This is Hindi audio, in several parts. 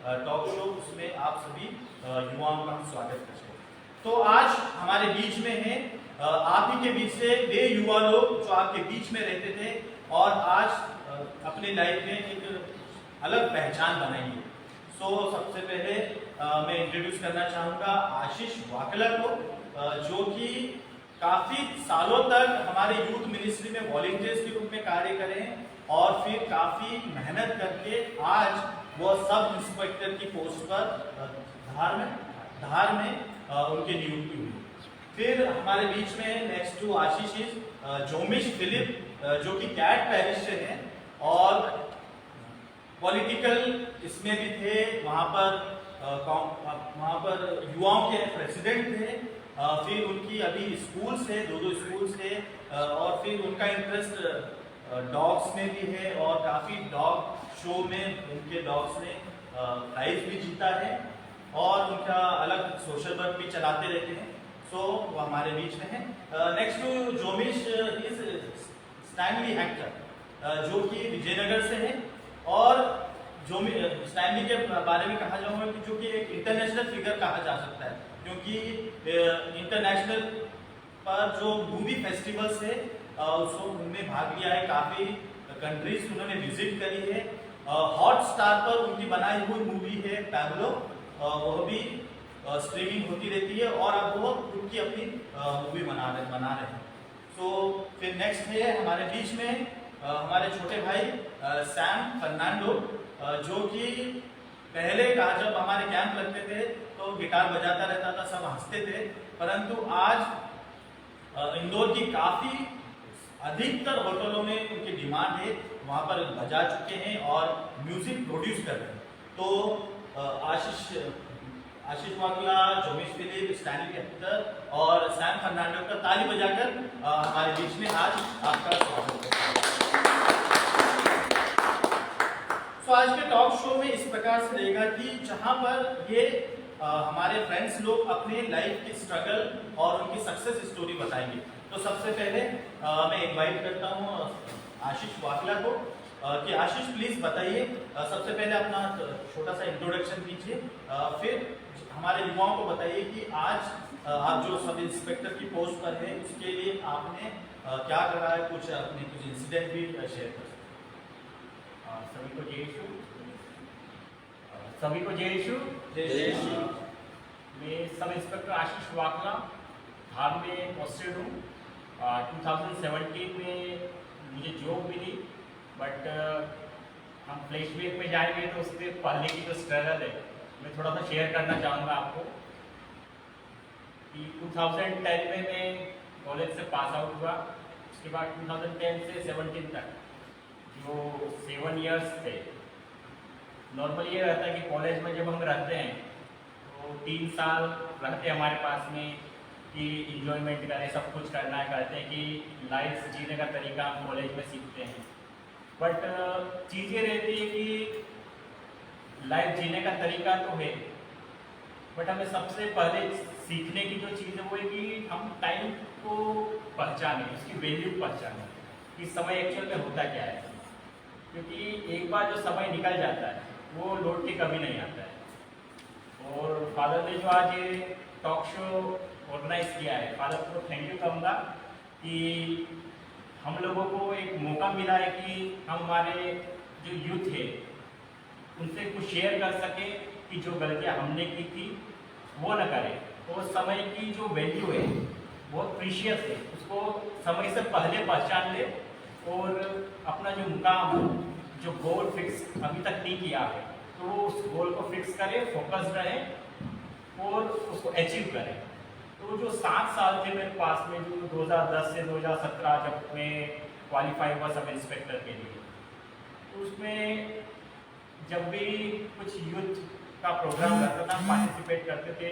टॉक शो, उसमें आप सभी युवाओं का हम स्वागत करते हैं। तो आज हमारे बीच में है आप ही के बीच से वे युवा लोग जो आपके बीच में रहते थे और आज अपने लाइफ में एक अलग पहचान बनाएंगे। सबसे पहले मैं इंट्रोड्यूस करना चाहूँगा आशीष वाकला को, जो कि काफ़ी सालों तक हमारे यूथ मिनिस्ट्री में वॉलंटियर्स के रूप में कार्य करे हैं और फिर काफ़ी मेहनत करके आज वो सब इंस्पेक्टर की पोस्ट पर धार में उनकी नियुक्ति हुई। फिर हमारे बीच में नेक्स्ट टू आशीष जोमिश फिलिप, जो कि कैट पैरिश से हैं और पॉलिटिकल इसमें भी थे, वहाँ पर युवाओं के प्रेसिडेंट थे। फिर उनकी अभी स्कूल्स है, दो स्कूल्स है और फिर उनका इंटरेस्ट डॉग्स में भी है और काफ़ी डॉग शो में उनके डॉग्स ने प्राइज भी जीता है और उनका अलग सोशल वर्क भी चलाते रहते हैं। वो हमारे बीच में है। Next to Jomish is Stanley actor, जो कि विजयनगर से है और स्टैनली के बारे में कहा जाऊँगा कि जो कि एक इंटरनेशनल फिगर कहा जा सकता है, क्योंकि इंटरनेशनल पर जो मूवी फेस्टिवल्स है उसको उनमें भाग लिया है, काफ़ी कंट्रीज उन्होंने विजिट करी है। हॉटस्टार पर उनकी बनाई हुई मूवी है पैब्लो, वह भी स्ट्रीमिंग होती रहती है और अब वो उनकी अपनी मूवी बना रहे हैं। फिर नेक्स्ट है हमारे बीच में हमारे छोटे भाई सैम फर्नांडो, जो कि पहले का जब हमारे कैंप लगते थे तो गिटार बजाता रहता था, सब हंसते थे, परंतु आज इंदौर की काफ़ी अधिकतर होटलों में उनकी डिमांड है, वहाँ पर बजा चुके हैं और म्यूजिक प्रोड्यूस कर रहे हैं। तो आशीष वाकला, जोमिश फिलिप, स्टैनली एक्टर और सैम फर्नांडो का ताली बजाकर हमारे बीच में आज आपका स्वागत है। आज के टॉक शो में इस प्रकार से रहेगा कि जहाँ पर ये हमारे फ्रेंड्स लोग अपने लाइफ की स्ट्रगल और उनकी सक्सेस स्टोरी बताएंगे। तो सबसे पहले मैं इनवाइट करता हूँ आशीष वाकला को कि आशीष प्लीज बताइए, सबसे पहले अपना छोटा सा इंट्रोडक्शन कीजिए, फिर हमारे युवाओं को बताइए कि आज आप जो सब इंस्पेक्टर की पोस्ट पर हैं उसके लिए आपने क्या करा है, कुछ इंसिडेंट भी शेयर कर सकते। सभी को जय यीशु। मैं सब इंस्पेक्टर आशीष वाकला धार में पोस्टेड हूँ। 2017 में मुझे जॉब मिली, बट हम फ्लैशबैक में जाएंगे तो उससे पहले की जो स्ट्रगल है मैं थोड़ा सा शेयर करना चाहूँगा आपको कि 2010 में मैं कॉलेज से पास आउट हुआ। उसके बाद 2010 से 17 तक जो 7 इयर्स थे, नॉर्मल ये रहता है कि कॉलेज में जब हम रहते हैं तो 3 साल रहते हैं हमारे पास में कि इंजॉयमेंट करें, सब कुछ करना है, करते हैं कि लाइफ जीने का तरीका हम कॉलेज में सीखते हैं। बट चीज़ ये रहती है कि लाइफ जीने का तरीका तो है, बट हमें सबसे पहले सीखने की जो चीज़ है वो है कि हम टाइम को पहचानें, उसकी वैल्यू पहचानें कि समय एक्चुअल में होता क्या है। क्योंकि एक बार जो समय निकल जाता है वो लौट के कभी नहीं आता है। और फादर ने जो आज ये टॉक शो ऑर्गेनाइज किया है, फादर को थैंक यू कहूँगा कि हम लोगों को एक मौका मिला है कि हम हमारे जो यूथ है उनसे कुछ शेयर कर सके कि जो गलतियाँ हमने की थी वो न करें। और समय की जो वैल्यू है बहुत प्रीशियस है, उसको समय से पहले पहचान ले और अपना जो मुकाम, जो गोल फिक्स अभी तक नहीं किया है तो वो उस गोल को फिक्स करें, फोकस रहे और उसको अचीव करें। तो जो 7 साल थे मेरे पास में, जो 2010 से 2017 जब मैं क्वालिफाई हुआ सब इंस्पेक्टर के लिए, तो उसमें जब भी कुछ यूथ का प्रोग्राम रहता था पार्टिसिपेट करते थे।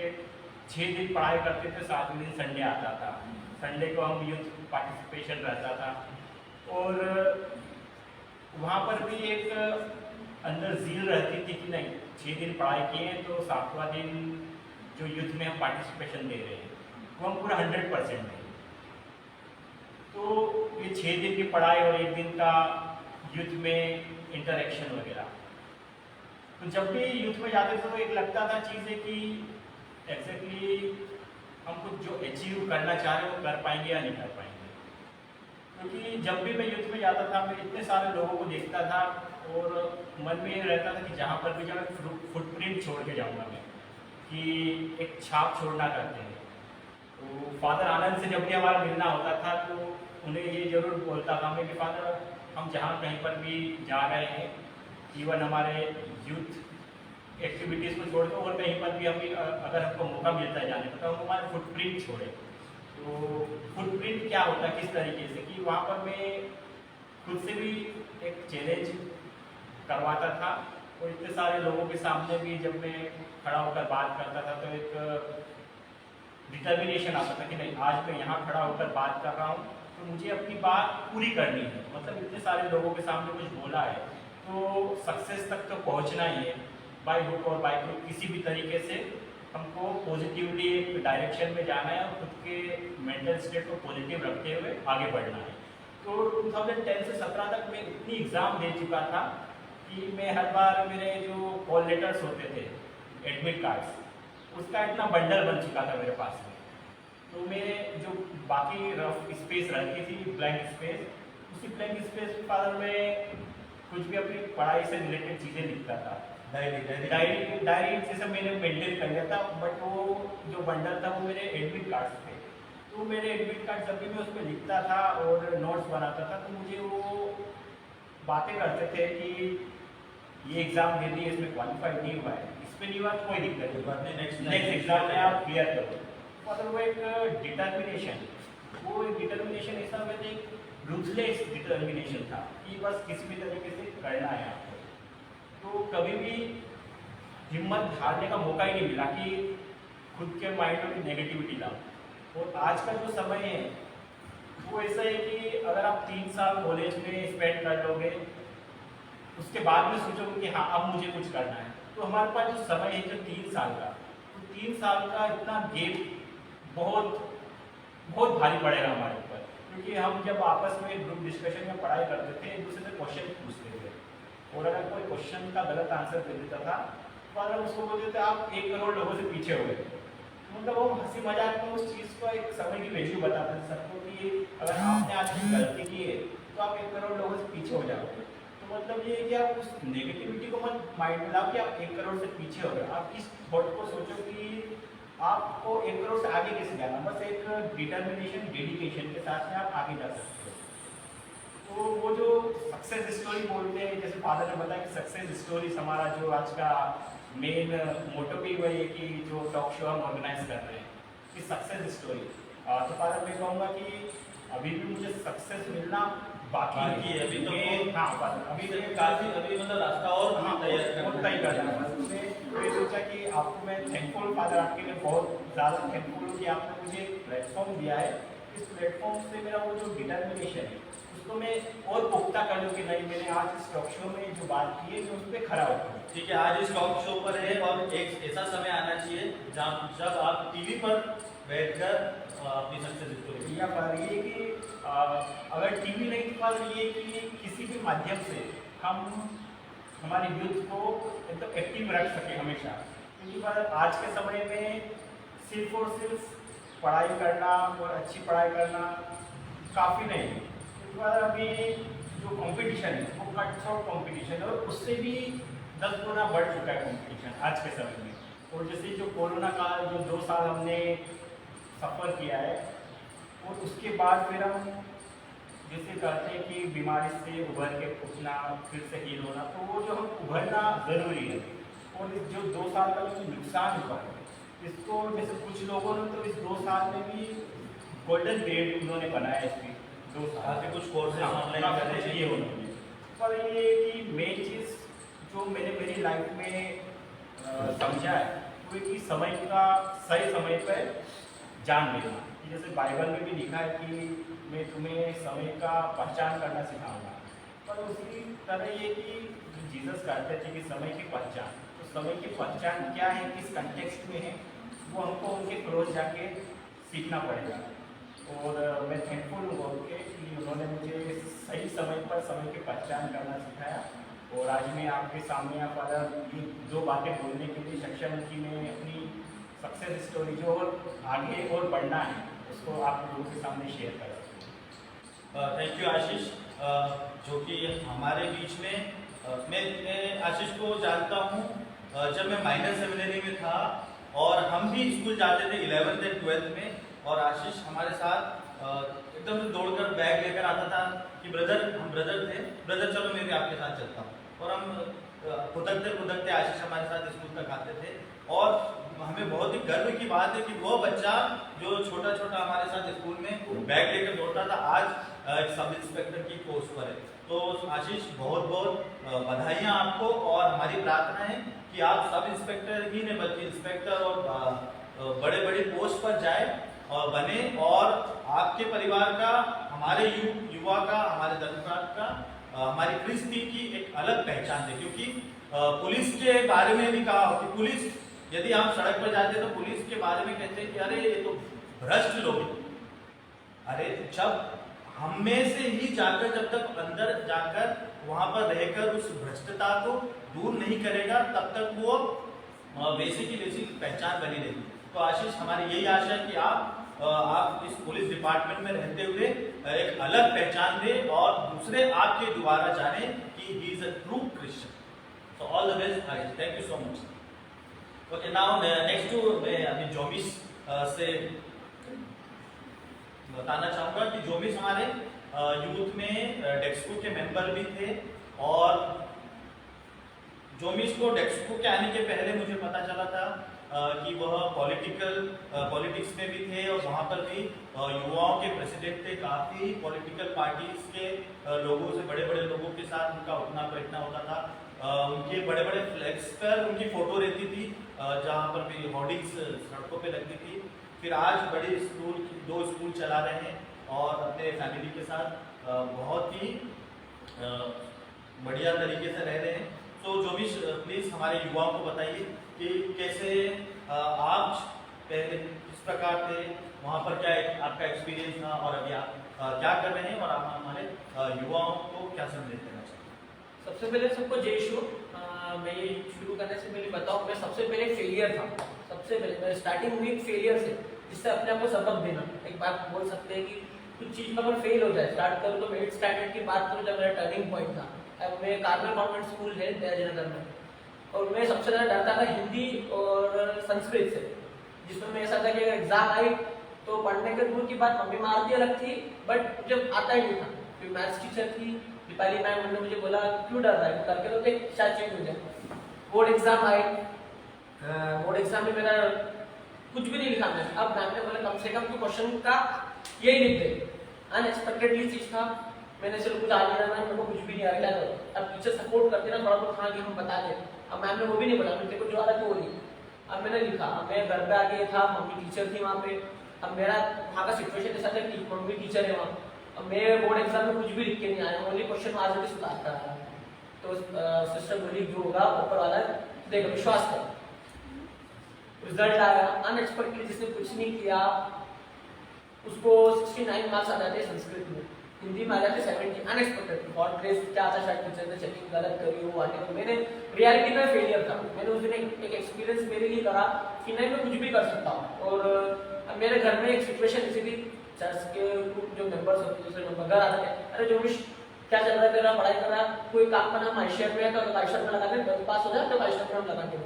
6 दिन पढ़ाई करते थे, 7वें दिन संडे आता था, संडे को हम यूथ पार्टिसिपेशन रहता था और वहाँ पर भी एक अंदर ज़ील रहती थी कि नहीं 6 दिन पढ़ाई किए हैं तो 7वां दिन जो यूथ में हम पार्टिसिपेशन दे रहे हैं वो हम पूरा 100% दें। तो ये 6 दिन की पढ़ाई और 1 दिन का यूथ में इंटरेक्शन वगैरह, तो जब भी यूथ में जाते थे तो एक लगता था चीज़ है कि एग्जैक्टली हम कुछ जो अचीव करना चाह रहे हैं वो कर पाएंगे या नहीं कर पाएंगे। क्योंकि जब भी मैं यूथ में जाता था मैं इतने सारे लोगों को देखता था और मन में ये रहता था कि जहाँ पर भी जाऊँ फुटप्रिंट छोड़ के जाऊँगा मैं, कि एक छाप छोड़ना चाहते हैं। तो फादर आनंद से जब भी हमारा मिलना होता था तो उन्हें ये ज़रूर बोलता था मैं कि फादर हम जहाँ कहीं पर भी जा रहे हैं, इवन हमारे यूथ एक्टिविटीज़ को छोड़ के और कहीं पर भी अगर हमको मौका मिलता है जाने का तो हम हमारे फुटप्रिंट छोड़ें। तो फुटप्रिंट क्या होता है किस तरीके से कि वहाँ पर मैं खुद से भी एक चैलेंज करवाता था और इतने सारे लोगों के सामने भी जब मैं खड़ा होकर बात करता था तो एक डिटर्मिनेशन आता था कि नहीं आज मैं यहाँ खड़ा होकर बात कर रहा हूँ तो मुझे अपनी बात पूरी करनी है। मतलब इतने सारे लोगों के सामने कुछ बोला है तो सक्सेस तक तो पहुँचना ही है, बाय हुक और बाय क्रुक किसी भी तरीके से हमको पॉजिटिवली एक डायरेक्शन में जाना है और खुद के मेंटल स्टेट को पॉजिटिव रखते हुए आगे बढ़ना है। तो 2010 से 17 तक मैं इतनी एग्ज़ाम दे चुका था कि मैं हर बार मेरे जो कॉल लेटर्स होते थे एडमिट कार्ड्स उसका इतना बंडल बन चुका था मेरे पास में। तो मैं जो बाकी रफ स्पेस रहती थी ब्लैंक स्पेस, उसी ब्लैंक स्पेस पर मैं कुछ भी अपनी पढ़ाई से रिलेटेड चीज़ें लिखता था। डायरी जैसे मैंने मेंटेन कर लिया था, बट वो जो बंडल था वो मेरे एडमिट कार्ड्स थे। तो मेरे एडमिट कार्ड जब भी मैं उस पर लिखता था और नोट्स बनाता था तो मुझे वो बातें करते थे कि ये एग्ज़ाम दे दिए इसमें क्वालिफाई नहीं हुआ है, इस पर नहीं हुआ तो कोई दिक्कत नहीं, नेक्स्ट एग्जाम में आप क्लियर करो। मतलब वो एक डिटर्मिनेशन ऐसा मैं एक रूथलेस डिटर्मिनेशन था कि बस किसी भी तरीके से करना है आपको। तो कभी भी हिम्मत हारने का मौका ही नहीं मिला कि खुद के माइंड में नेगेटिविटी लाओ। और आज का जो समय है वो ऐसा है कि अगर आप 3 साल कॉलेज में स्पेंड कर लोगे उसके बाद में सोचोगे कि हाँ अब मुझे कुछ करना है, तो हमारे पास जो समय है जो 3 साल का, तो 3 साल का इतना गेप बहुत भारी पड़ेगा हमारे ऊपर। क्योंकि हम जब आपस में ग्रुप डिस्कशन में पढ़ाई करते थे एक दूसरे से क्वेश्चन पूछते थे और अगर कोई क्वेश्चन का गलत आंसर दे देता था तो अगर उसको बोलते थे आप 1 करोड़ लोगों से पीछे हो गए। मतलब वो हंसी मजाक में उस चीज़ को एक समय की वैल्यू बताते थे सबको कि अगर आपने आज गलती की है तो आप 1 करोड़ लोगों से पीछे हो जाओगे। तो मतलब ये है कि आप उस नेगेटिविटी को मत माइंड में लाओ कि आप 1 करोड़ से पीछे हो गए। आप इस थॉट को सोचो कि आपको 1 करोड़ से आगे कैसे जाना, बस एक डिटर्मिनेशन डेडिकेशन के साथ में आप आगे जा सकते हो। तो वो जो सक्सेस स्टोरी बोलते हैं, जैसे फादर ने बताया कि सक्सेस स्टोरीज हमारा जो आज का मेन मोटो भी वही है कि जो टॉक शो हम ऑर्गेनाइज कर रहे हैं कि सक्सेस स्टोरी। तो फादर मैं कहूँगा कि अभी भी मुझे सक्सेस मिलना बाकी है अभी तो हाँ अभी काफी अभी मतलब रास्ता और तय करना है। बस मैं सोचा कि आपको मैं थैंकफुल फादर आपके लिए बहुत ज़्यादा थैंकफुल हूँ कि आपने मुझे एक प्लेटफॉर्म दिया है। इस प्लेटफॉर्म से मेरा वो जो डिटर्मिनेशन है उसको मैं और पुख्ता कर लूँ कि नहीं मैंने आज इस टॉक शो में जो बात की है मैं उस पर खड़ा होता हूँ। ठीक है, आज इस टॉक शो पर है और एक ऐसा समय आना चाहिए जब आप टीवी पर बैठकर अपनी सक्सेस स्टोरी या पर ये कि अगर टीवी नहीं तो पर ये कि किसी भी माध्यम से हम हमारे यूथ को एकदम एक्टिव रख सके हमेशा। क्योंकि पर आज के समय में सिर्फ और सिर्फ पढ़ाई करना और अच्छी पढ़ाई करना काफ़ी नहीं है। क्योंकि पर अभी जो कंपटीशन है वो कट थ्रोट कंपटीशन है और उससे भी 10 गुना बढ़ चुका है कंपटीशन आज के समय में। और जैसे जो कोरोना काल जो 2 साल हमने सफ़र किया है और उसके बाद फिर हम जैसे कहते हैं कि बीमारी से उभर के उठना फिर से हील होना, तो वो जो हम उभरना ज़रूरी है। और जो 2 साल का जो नुकसान हुआ है इसको जैसे कुछ लोगों ने तो इस 2 साल में भी गोल्डन पीरियड उन्होंने बनाया इसकी 2 साल काफी कुछ कोर्सेज ऑनलाइन करने चाहिए उन्होंने। पर ये कि मेन चीज़ जो मैंने मेरी लाइफ में समझा है वो कि समय का सही समय पर जान लेना। जैसे बाइबल में भी लिखा है कि मैं तुम्हें समय का पहचान करना सिखाऊंगा, पर उसी तरह ये कि जीसस कहते थे कि समय की पहचान, तो समय की पहचान क्या है किस कंटेक्स्ट में है वो हमको उनके क्लोज जाके सीखना पड़ेगा। और मैं थैंकफुल हूँ उनके कि उन्होंने मुझे सही समय पर समय की पहचान करना सिखाया और आज मैं आपके सामने यहाँ पर ये 2 बातें बोलने के लिए सक्षम हूँ कि मैं अपनी सक्सेस स्टोरी जो और आगे और बढ़ना है उसको आप लोगों के सामने शेयर कर सकते हैं। थैंक यू आशीष, जो कि हमारे बीच में मैं आशीष को जानता हूँ जब मैं माइनर सेमिनरी में था और हम भी स्कूल जाते थे 11th एंड 12th में, और आशीष हमारे साथ एकदम से दौड़कर बैग लेकर आता था कि ब्रदर, हम ब्रदर थे, ब्रदर चलो मैं भी आपके साथ चलता हूँ, और हम खुदकते आशीष हमारे साथ स्कूल तक आते थे। और हमें बहुत ही गर्व की बात है कि वो बच्चा जो छोटा छोटा हमारे साथ स्कूल में बैग लेकर दौड़ता था आज एक सब इंस्पेक्टर की पोस्ट पर है। तो आशीष बहुत बहुत बधाइयाँ आपको, और हमारी प्रार्थना है कि आप सब इंस्पेक्टर ही नहीं बल्कि इंस्पेक्टर और बड़े बड़े पोस्ट पर जाए और बने, और आपके परिवार का, हमारे युवा का, हमारे धर्मराज का, हमारी क्रिस्ती की एक अलग पहचान है। क्योंकि पुलिस के बारे में भी कहा कि पुलिस, यदि हम सड़क पर जाते तो पुलिस के बारे में कहते हैं कि अरे ये तो भ्रष्ट लोग हैं। अरे जब हम में से ही जाकर, जब तक अंदर जाकर वहां पर रहकर उस भ्रष्टता को दूर नहीं करेगा, तब तक वो वैसी की वैसी पहचान बनी रहेगी। तो आशीष, हमारी यही आशा है कि आप इस पुलिस डिपार्टमेंट में रहते हुए एक अलग पहचान दें और दूसरे आपके द्वारा जाने कि he is a true Christian. So all the best Ashish, thank you so much. Okay, now next to मैं अभी जोमिस से बताना चाहूँगा कि जोमिस हमारे यूथ में डेक्सको के मेंबर भी थे, और जोमिस को डेक्सको के आने के पहले मुझे पता चला था कि वह पॉलिटिक्स में भी थे, और वहाँ पर भी युवाओं के प्रेसिडेंट थे। काफ़ी पॉलिटिकल पार्टीज के लोगों से, बड़े बड़े लोगों के साथ उनका उठना बैठना होता था। उनके बड़े बड़े फ्लैग्स पर उनकी फोटो रहती थी, जहाँ पर भी होर्डिंग्स सड़कों पे लगती थी। फिर आज बड़े स्कूल, 2 स्कूल चला रहे हैं और अपने फैमिली के साथ बहुत ही बढ़िया तरीके से रह रहे हैं। तो जोमिस, प्लीज़ हमारे युवाओं को बताइए कि कैसे आप पहले किस प्रकार थे, वहाँ पर क्या आपका एक्सपीरियंस था, और अभी आप क्या कर रहे हैं, और आप हमारे युवाओं को क्या संदेश देना चाहते हैं। सबसे पहले सबको जय शो। मैं ये शुरू करने से पहले बताऊँ, मैं सबसे पहले फेलियर था। सबसे पहले मैं स्टार्टिंग हुई फेलियर से, जिससे अपने आप को सबक देना। एक बात बोल सकते हैं कि कुछ चीज़ में अगर फेल हो जाए, स्टार्ट करूँ तो मैं 8th स्टैंडर्ड की बात करूँ जब मेरा टर्निंग पॉइंट था। अब मैं कार्मल कॉन्वेंट स्कूल है दयाजनगर में, और मैं सबसे ज़्यादा डरता था हिंदी और संस्कृत से, जिसमें मैं ऐसा था कि अगर एग्जाम आई तो पढ़ने के दूर की बात, मम्मी मारती अलग थी, बट जब आता ही नहीं था। फिर मैथ्स टीचर थी दीपाली मैम, उन्होंने मुझे बोला क्यों डर रहा है, करके तो देख शायद चेंज हो जाए। बोर्ड एग्जाम आए, बोर्ड एग्जाम में मेरा कुछ भी नहीं लिखा मैं। अब मैम ने बोला कम से कम तो क्वेश्चन का यही लिख दे। अनएक्सपेक्टेडली चीज था, मैंने सिर्फ कुछ आ नहीं रहा, मेरे को कुछ भी नहीं आ रहा है। अब टीचर सपोर्ट करते ना थोड़ा बहुत, हाँ कि हम बता दें। अब मैम ने वो भी नहीं बोला, मेरे को जो आ रहा था वो नहीं। अब मैंने लिखा, मैं घर पे आ गया था, मम्मी टीचर थी वहाँ पे। अब मेरा वहाँ का सिचुएशन ऐसा था कि मम्मी टीचर है वहाँ। अब मैं बोर्ड एग्जाम में कुछ भी लिख के नहीं आया, ओनली क्वेश्चन आज भी सुधारता है। तो सिस्टर बोली जो होगा ऊपर वाला देख, विश्वास कर। रिजल्ट आया अनएक्सपेक्टेडली, जिसने कुछ नहीं किया उसको 69 मार्क्स आ जाते हैं संस्कृत में, हिंदी में आ जाते 70। अनएक्सपेक्टेड गॉड ग्रेस, क्या था शायद टीचर ने चेकिंग गलत करी वो आने को। मैंने रियलिटी में फेलियर था। मैंने उस दिन एक एक्सपीरियंस मेरे लिए करा कि नहीं मैं कुछ भी कर सकता हूँ। और मेरे घर में एक सिचुएशन ऐसी थी, चर्च के जो मेंबर्स होते हैं दूसरे मेंबर घर आते थे, अरे जोमिश क्या चल रहा है तेरा, पढ़ाई कर रहा है, कोई काम का नाम आइशर में है तो आइशर में लगा दे, पास हो जाए तो आइशर में हम लगा के।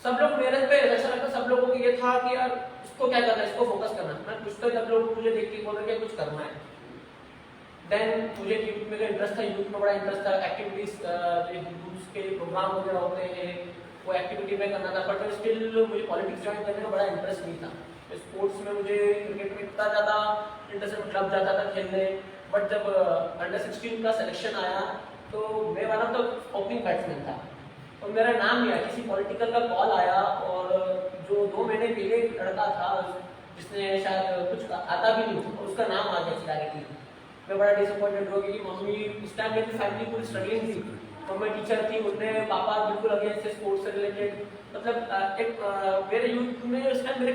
सब लोग मेरे पे ऐसा लगता, सब लोगों को ये था कि यार इसको क्या करना है, इसको फोकस करना है। मैं कुछ तो जब लोग मुझे देख के बोल रहे हैं कुछ करना है। देन मुझे यूथ में इंटरेस्ट था, यूथ में बड़ा इंटरेस्ट था। एक्टिविटीज यूथ के प्रोग्राम वगैरह होते हैं वो एक्टिविटी में करना था, बट स्टिल मुझे पॉलिटिक्स ज्वाइन करने का बड़ा इंटरेस्ट नहीं था। स्पोर्ट्स में मुझे क्रिकेट में इतना ज़्यादा इंटरेस्ट, क्लब जाता था खेलने। बट जब अंडर 16 का सिलेक्शन आया तो मैं one of the opening batsman था, और मेरा नाम नहीं आया। किसी पॉलिटिकल का कॉल आया, और जो 2 महीने पहले लड़का था जिसने शायद कुछ आता भी नहीं, और उसका नाम आ गया डायरेक्टली। मैं बड़ा डिसअपॉइंटेड हो गई। मम्मी उस टाइम मेरी फैमिली पूरी स्ट्रगलिंग थी। मम्मी टीचर थी, उनने पापा बिल्कुल अगेंस्ट थे स्पोर्ट्स से रिलेटेड। मतलब एक मेरे यूथ में उस टाइम मेरे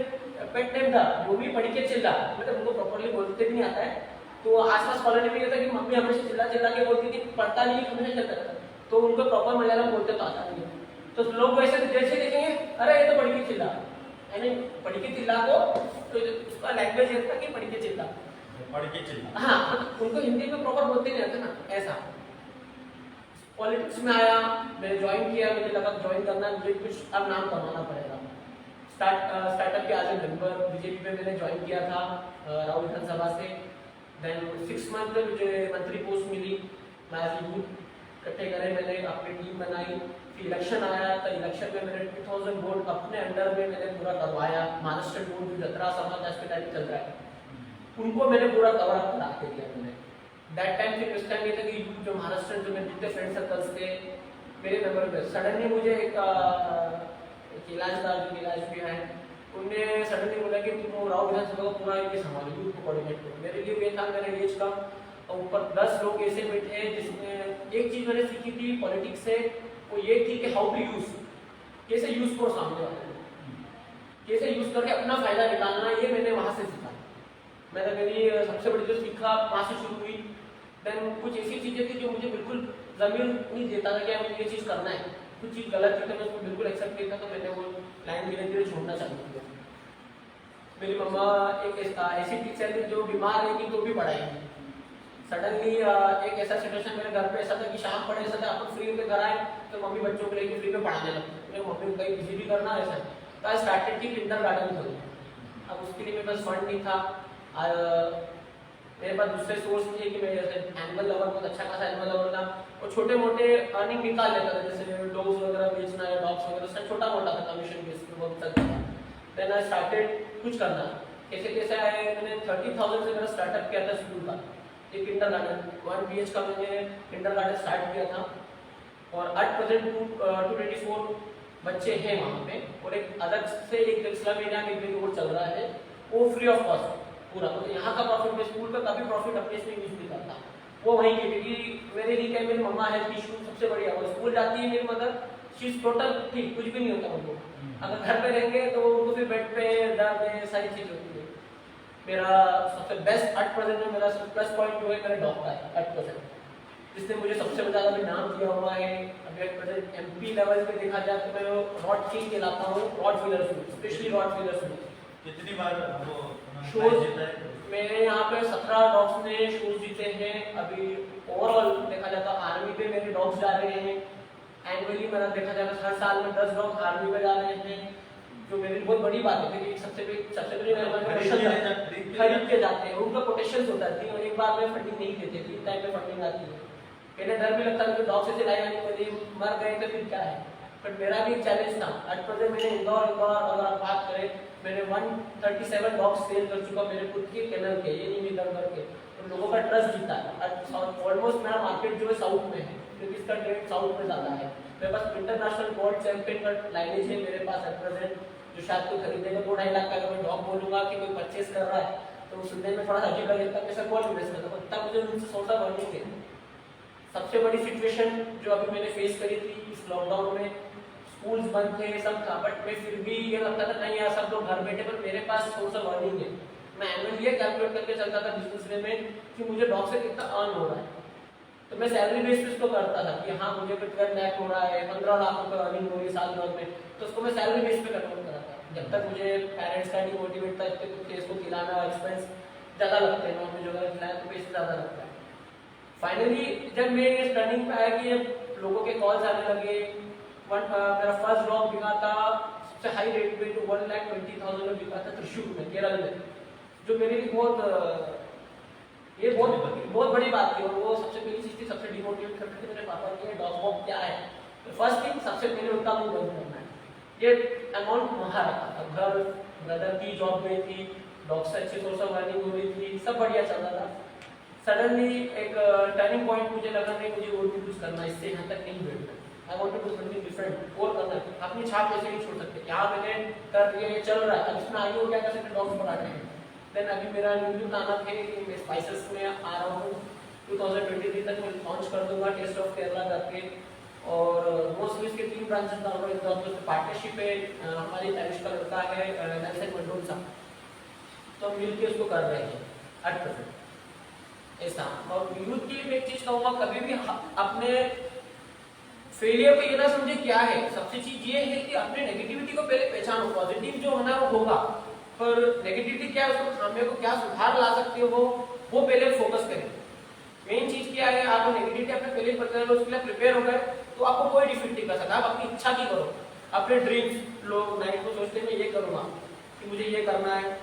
पेट नेम था, जो भी पढ़ के चिल्ला, मतलब उनको प्रॉपर्ली बोलते भी नहीं आता है। तो आसपास कॉलोनी में ये था कि मम्मी हमेशा चिल्ला चिल्ला के बोलती थी, पढ़ता नहीं हमेशा चलता था। तो उनको प्रॉपर मलयालम बोलते तो आता नहीं है, तो लोग वैसे जैसे देखेंगे अरे ये तो पढ़ के चिल्ला, यानी पढ़ के चिल्ला को तो उसका लैंग्वेज ये था कि पढ़ के चिल्ला, पढ़ के चिल्ला। हाँ मतलब उनको हिंदी में प्रॉपर बोलते नहीं आते ना ऐसा। पॉलिटिक्स में आया, मैंने ज्वाइन किया, मुझे लगा ज्वाइन करना है, मुझे कुछ अब नाम कमाना पड़ेगा। स्टार्टअप के आज मेंबर बीजेपी में मैंने ज्वाइन किया था राहुल विधानसभा से। देन 6 मंथ में मुझे मंत्री पोस्ट मिली, मैं यूथ इकट्ठे करे, मैंने अपनी टीम बनाई, फिर इलेक्शन आया तो इलेक्शन में मैंने 2000 वोट अपने अंडर में मैंने पूरा करवाया। महाराष्ट्र बोर्ड जो 17 समाज हॉस्पिटैलिटी चल रहा है उनको मैंने पूरा कवर अप करा के दिया मैंने। दैट टाइम फिर उस टाइम ये था कि जो महाराष्ट्र जो मेरे जितने फ्रेंड सर्कल्स थे मेरे मेंबर में, सडनली मुझे एक इलाजदार जो इलाज भी है उनने सडनली बोला कि तुम राव विधानसभा को पूरा ये संभालो, यूथ को कोऑर्डिनेट करो। मेरे लिए ये था, मेरा एज कम और ऊपर 10 लोग ऐसे बैठे जिसमें एक चीज मैंने सीखी थी पॉलिटिक्स से, वो ये थी कि हाउ टू यूज, कैसे यूज करो सामने वाले को, कैसे यूज करके अपना फायदा निकालना, ये मैंने वहां से सीखा। मैंने मेरी सबसे बड़ी जो सीखा वहां से शुरू हुई। देन कुछ ऐसी चीजें थी जो मुझे बिल्कुल जमीन नहीं देता था कि हमें ये चीज करना है, कुछ चीज गलत थी तो मैं उसको बिल्कुल एक्सेप्ट नहीं था, तो मैंने वो लाइन धीरे धीरे छोड़ना चालू किया। मेरी मम्मा एक ऐसी टीचर थी जो बीमार रहती तो भी पढ़ाई थी। सडनली एक ऐसा सिचुएशन मेरे घर पे ऐसा था कि शाम पढ़े ऐसा था, अपन फ्री में घर आए तो मम्मी बच्चों को लेकर फ्री में पढ़ाने लगती, मेरे मम्मी को कहीं बिजी भी करना ऐसा, तो आई स्टार्टेड की किंडरगार्टन खोली। अब उसके लिए मेरे पास फंड नहीं था, मेरे पास दूसरे सोर्स थे कि मैं जैसे एनिमल लवर, बहुत अच्छा खासा एनिमल लवर था और छोटे मोटे अर्निंग निकाल लेता था, जैसे डॉग्स वगैरह बेचना या डॉग्स वगैरह, सब छोटा मोटा था, कमीशन बेस पे बहुत चलता था। देन आई स्टार्टेड कुछ करना, कैसे कैसे आए, मैंने 30,000 से मेरा स्टार्टअप किया था स्कूल का, एक किंडरगार्टन 1 BH का मैंने किंडरगार्टन स्टार्ट किया था और एट प्रेजेंट 224 बच्चे हैं वहाँ पे, और एक अलग से एक इस्लाम एरिया में एक और चल रहा है, वो फ्री ऑफ कॉस्ट पूरा, मतलब यहाँ का प्रॉफिट मैं स्कूल का कभी प्रॉफिट अपने इसमें यूज नहीं करता, वो वहीं की, क्योंकि मेरे लिए क्या, मेरी मम्मा हेल्थ इशू सबसे बढ़िया, वो स्कूल जाती है मेरी मदर, चीज टोटल ठीक, कुछ भी नहीं होता उनको, अगर घर पे रहेंगे तो उनको भी बेड पे दर्द है, सारी चीज होती है। मेरा सबसे बेस्ट 8% में मेरा प्लस पॉइंट जो है मेरे डॉग का है 8%, जिसने मुझे सबसे ज्यादा भी नाम दिया हुआ है। अभी 8% MP लेवल पे देखा जाए तो मैं रॉड किंग कहलाता हूँ, रॉटवीलर से, स्पेशली रॉटवीलर से। कितनी बार वो शोज जीता है? मेरे यहाँ पे 17 डॉग्स ने शोज जीते हैं। अभी ओवरऑल देखा जाता है आर्मी पे मेरे डॉग्स जा रहे हैं, एनुअली मेरा देखा जाता है हर साल में 10 डॉग आर्मी में जा रहे हैं, जो मेरी बहुत बड़ी बात है, क्योंकि सबसे बड़ी खरीद के जाते हैं, उनका पोटेंशियल होता है, और एक बार में फंडिंग नहीं देते, 3 टाइम में फंडिंग आती है। पहले डर भी लगता था कि डॉग से सिलाई आने वाली, मर गए तो फिर क्या है, बट मेरा भी एक चैलेंज था। एट प्रेजेंट मैंने इंदौर अगर आप बात करें, मैंने 137 डॉग्स सेल कर चुका मेरे खुद के केनल के, ये नहीं इधर करके, तो लोगों का ट्रस्ट जीता है। ऑलमोस्ट मेरा मार्केट जो है साउथ में है, क्योंकि इसका ट्रेड साउथ में ज्यादा है। मेरे पास इंटरनेशनल गोल्ड चैंपियन का लाइनेज है मेरे पास एट प्रेजेंट, जो शायद कोई खरीदेगा 2-2.5 लाख का। अगर मैं डॉग बोलूंगा कि कोई परचेस कर रहा है तो सुनने में थोड़ा अजीब लगेगा कि ऐसा कौन इन्वेस्ट करता है, इतना मुझे उनसे सोचा बननी है। सबसे बड़ी सिचुएशन जो अभी मैंने फेस करी थी इस लॉकडाउन में, स्कूल्स बंद थे, सब था, बट मैं फिर भी ये लगता था नहीं यार सब लोग घर बैठे, पर मेरे पास सोर्स ऑफ अर्निंग है। मैं एनुअली ये कैलकुलेट करके चलता था बिजनेस में कि मुझे डॉग से कितना अर्न हो रहा है, तो मैं सैलरी बेस पे इसको करता था कि हाँ मुझे 12 लाख हो रहा है, 15 लाख रुपए अर्निंग हो रही है साल भर में, तो उसको मैं सैलरी बेस पे कन्वर्ट करा था। जब तक मुझे पेरेंट्स का नहीं मोटिवेट था, इतने कुछ इसको खिलाना एक्सपेंस ज़्यादा लगते हैं, नॉन वेज वगैरह खिलाया तो पैसे ज़्यादा लगता है। फाइनली जब मैं इस टर्निंग पे आया कि जब लोगों के कॉल्स आने लगे, मेरा फर्स्ट डॉग बिका था सबसे हाई रेट पे, तो 1,20,000 में बिका था त्रिशूर में, केरल में, जो मेरे लिए बहुत बड़ी बात थी। और वो सबसे पहली चीज थी, सबसे डिमोटिवेट करते थे मेरे पापा कि डॉग वॉग क्या है। फर्स्ट थिंग सबसे पहले उनका मुंह बंद करना है, ये अमाउंट वहाँ रखा था। घर ब्रदर की जॉब गई थी, डॉग से अच्छी सोर्स ऑफ अर्निंग हो रही थी, सब बढ़िया चल रहा था। सडनली एक टर्निंग पॉइंट मुझे लगा नहीं मुझे और भी कुछ करना, इससे यहाँ तक नहीं बैठना, I want to do something different, और करना है। अपनी छाप ऐसे नहीं छोड़ सकते, यहाँ मैंने कर ये चल रहा है, अब इसमें आगे वो क्या कर सकते, डॉग्स बढ़ा रहे हैं। देन अभी मेरा न्यू प्लान है कि मैं स्पाइसेस में आ रहा हूँ, 2023 तक मैं लॉन्च कर दूंगा टेस्ट ऑफ केरला करके, और मोस्टली इसके 3 ब्रांचेस डाल रहा हूँ। पार्टनरशिप है हमारी पैरिश का लड़का है नेल्सन मंडोजा, तो हम मिलकर उसको कर रहे हैं 8% ऐसा। और यूथ के लिए एक चीज कहूँगा, कभी भी अपने फेलियर को ये ना समझे क्या है, सबसे चीज ये है कि अपने नेगेटिविटी को पहले पहचानो, पॉजिटिव जो होना वो होगा, पर नेगेटिविटी क्या है, उसको खामियों को क्या सुधार ला सकते हो वो पहले फोकस करें। मेन चीज क्या है, आप नेगेटिविटी अपने पहले पता है उसके लिए प्रिपेयर हो गए तो आपको कोई डिफीट नहीं कर सकता। आप अपनी इच्छा की करो, अपने ड्रीम्स, लोग नाइट को सोचते हैं मैं ये करूंगा कि मुझे ये करना है।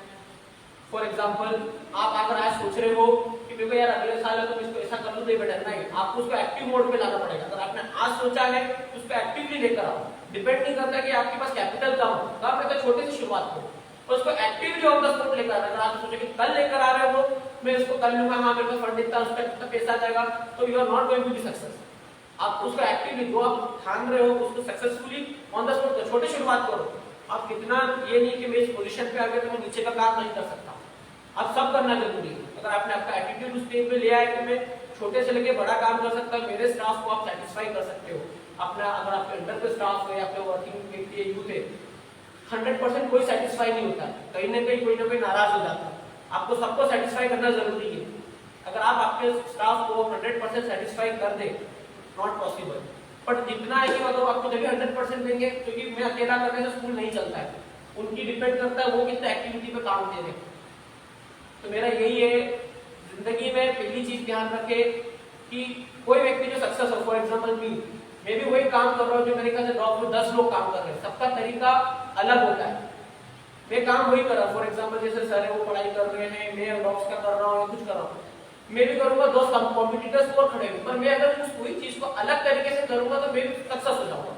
फॉर एग्जाम्पल आप अगर आज सोच रहे हो कि मेरे को यार अगले साल है तो मैं इसको ऐसा कर लूँ तो ये बेटर नहीं, आपको उसको एक्टिव मोड पे लाना पड़ेगा। अगर आपने आज सोचा है तो उसको एक्टिवली लेकर आओ। डिपेंड नहीं करता कि आपके पास कैपिटल कम हो, तो आप तो छोटे से शुरुआत करो, तो उसको एक्टिवली ऑन द स्पॉट लेकर आना। अगर आप सोचे कि कल लेकर आ रहे हो मैं इसको कर लूंगा, हाँ मेरे पास फंड इतना, उस पर कितना पैसा जाएगा, तो you are not going to be success. आप उसको एक्टिवली जो आप ठान रहे हो उसको सक्सेसफुली ऑन द स्पॉट छोटे शुरुआत करो। आप कितना ये नहीं कि मैं इस पोजीशन पे आ गया तो मैं नीचे का काम नहीं कर सकता, आप सब करना जरूरी है। अगर आपने आपका एटीट्यूड उस स्टेज पे ले आया कि मैं छोटे से लेके बड़ा काम कर सकता हूँ, मेरे स्टाफ को आप सेटिस्फाई कर सकते हो। अपना अगर आपके अंडर पे स्टाफ है, आपके वर्किंग व्यक्ति है, यूथ है, 100% कोई सेटिस्फाई नहीं होता, कहीं ना कोई नाराज हो जाता है। आपको सबको सेटिस्फाई करना जरूरी है। अगर आप आपके स्टाफ को 100% सेटिस्फाई कर दे, नॉट पॉसिबल, बट जितना है कि मतलब आपको जब 100% देंगे, क्योंकि मैं अकेला करने से स्कूल नहीं चलता है, उनकी डिपेंड करता है वो कितना एक्टिविटी पे काम दे रहे। तो मेरा यही है, जिंदगी में पहली चीज ध्यान रखे कि कोई व्यक्ति जो सक्सेस हो, फॉर एग्जाम्पल मैं भी वही काम कर रहा हूँ जो मेरे ख्याल से 10 लोग काम कर रहे हैं, सबका तरीका अलग होता है। मैं काम वही कर रहा हूँ, फॉर एग्जाम्पल जैसे सर है वो पढ़ाई कर रहे हैं, मैं डॉक्स का कर रहा हूँ, कुछ कर रहा हूँ, मैं भी करूंगा, 2 कॉम्पिटिटर्स और खड़े हैं, पर मैं अगर उस कोई चीज को अलग तरीके से करूंगा तो मैं भी सक्सेस हो जाऊंगा।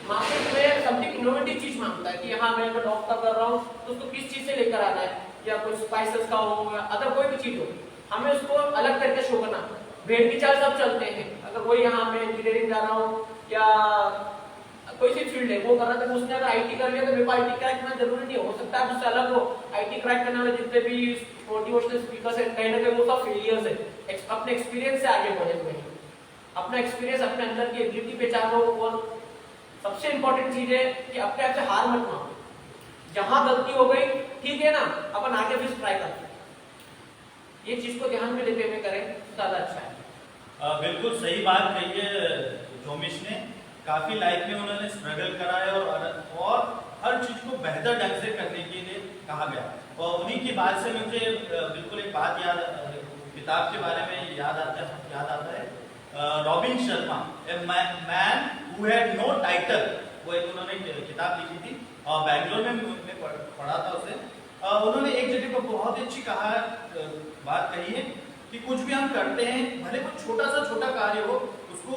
मार्केट में समथिंग इनोवेटिव चीज मांगता है कि हाँ मैं अगर डॉक्स का कर रहा हूँ तो उसको किस चीज से लेकर आना है, या कोई स्पाइसेस का हो या अदर कोई भी चीज हो, हमें उसको अलग तरीके शो करना। भेड़ की चाल सब चलते हैं, अगर वो यहाँ मैं इंजीनियरिंग जा रहा हूँ या कोई सी फील्ड है वो कर रहा था, उसने अगर आईटी कर लिया तो मेरे को आईटी क्रैक करना जरूरी नहीं हो सकता है उससे अलग हो। आईटी क्रैक करने वाले जितने भी मोटिवेशनल स्पीकर्स हैं कहीं ना कहीं वो सब फेलियर्स है, अपने एक्सपीरियंस से आगे बढ़े हुए हैं। अपना एक्सपीरियंस, अपने अंदर की एबिलिटी पहचानो, और सबसे इंपॉर्टेंट चीज है कि अपने आप से हार मत मानो। जहां गलती हो गई ठीक है ना, अपन आगे भी ट्राई करते हैं, ये चीज को ध्यान में लेते हुए करें तो ज्यादा अच्छा है। बिल्कुल सही बात कही है जोमिश ने, काफी लाइफ में उन्होंने स्ट्रगल करा है और हर चीज को बेहतर ढंग से करने के लिए कहा गया। और उन्हीं की बात से मुझे बिल्कुल एक बात याद, किताब के बारे में याद आता है। Robin Sharma, a man who had no title, वो एक उन्होंने किताब लिखी थी और बैंगलोर में पढ़ा था उसे। उन्होंने एक जगह पर बहुत ही अच्छी बात कही है कि कुछ भी हम करते हैं, भले वो छोटा सा छोटा कार्य हो, उसको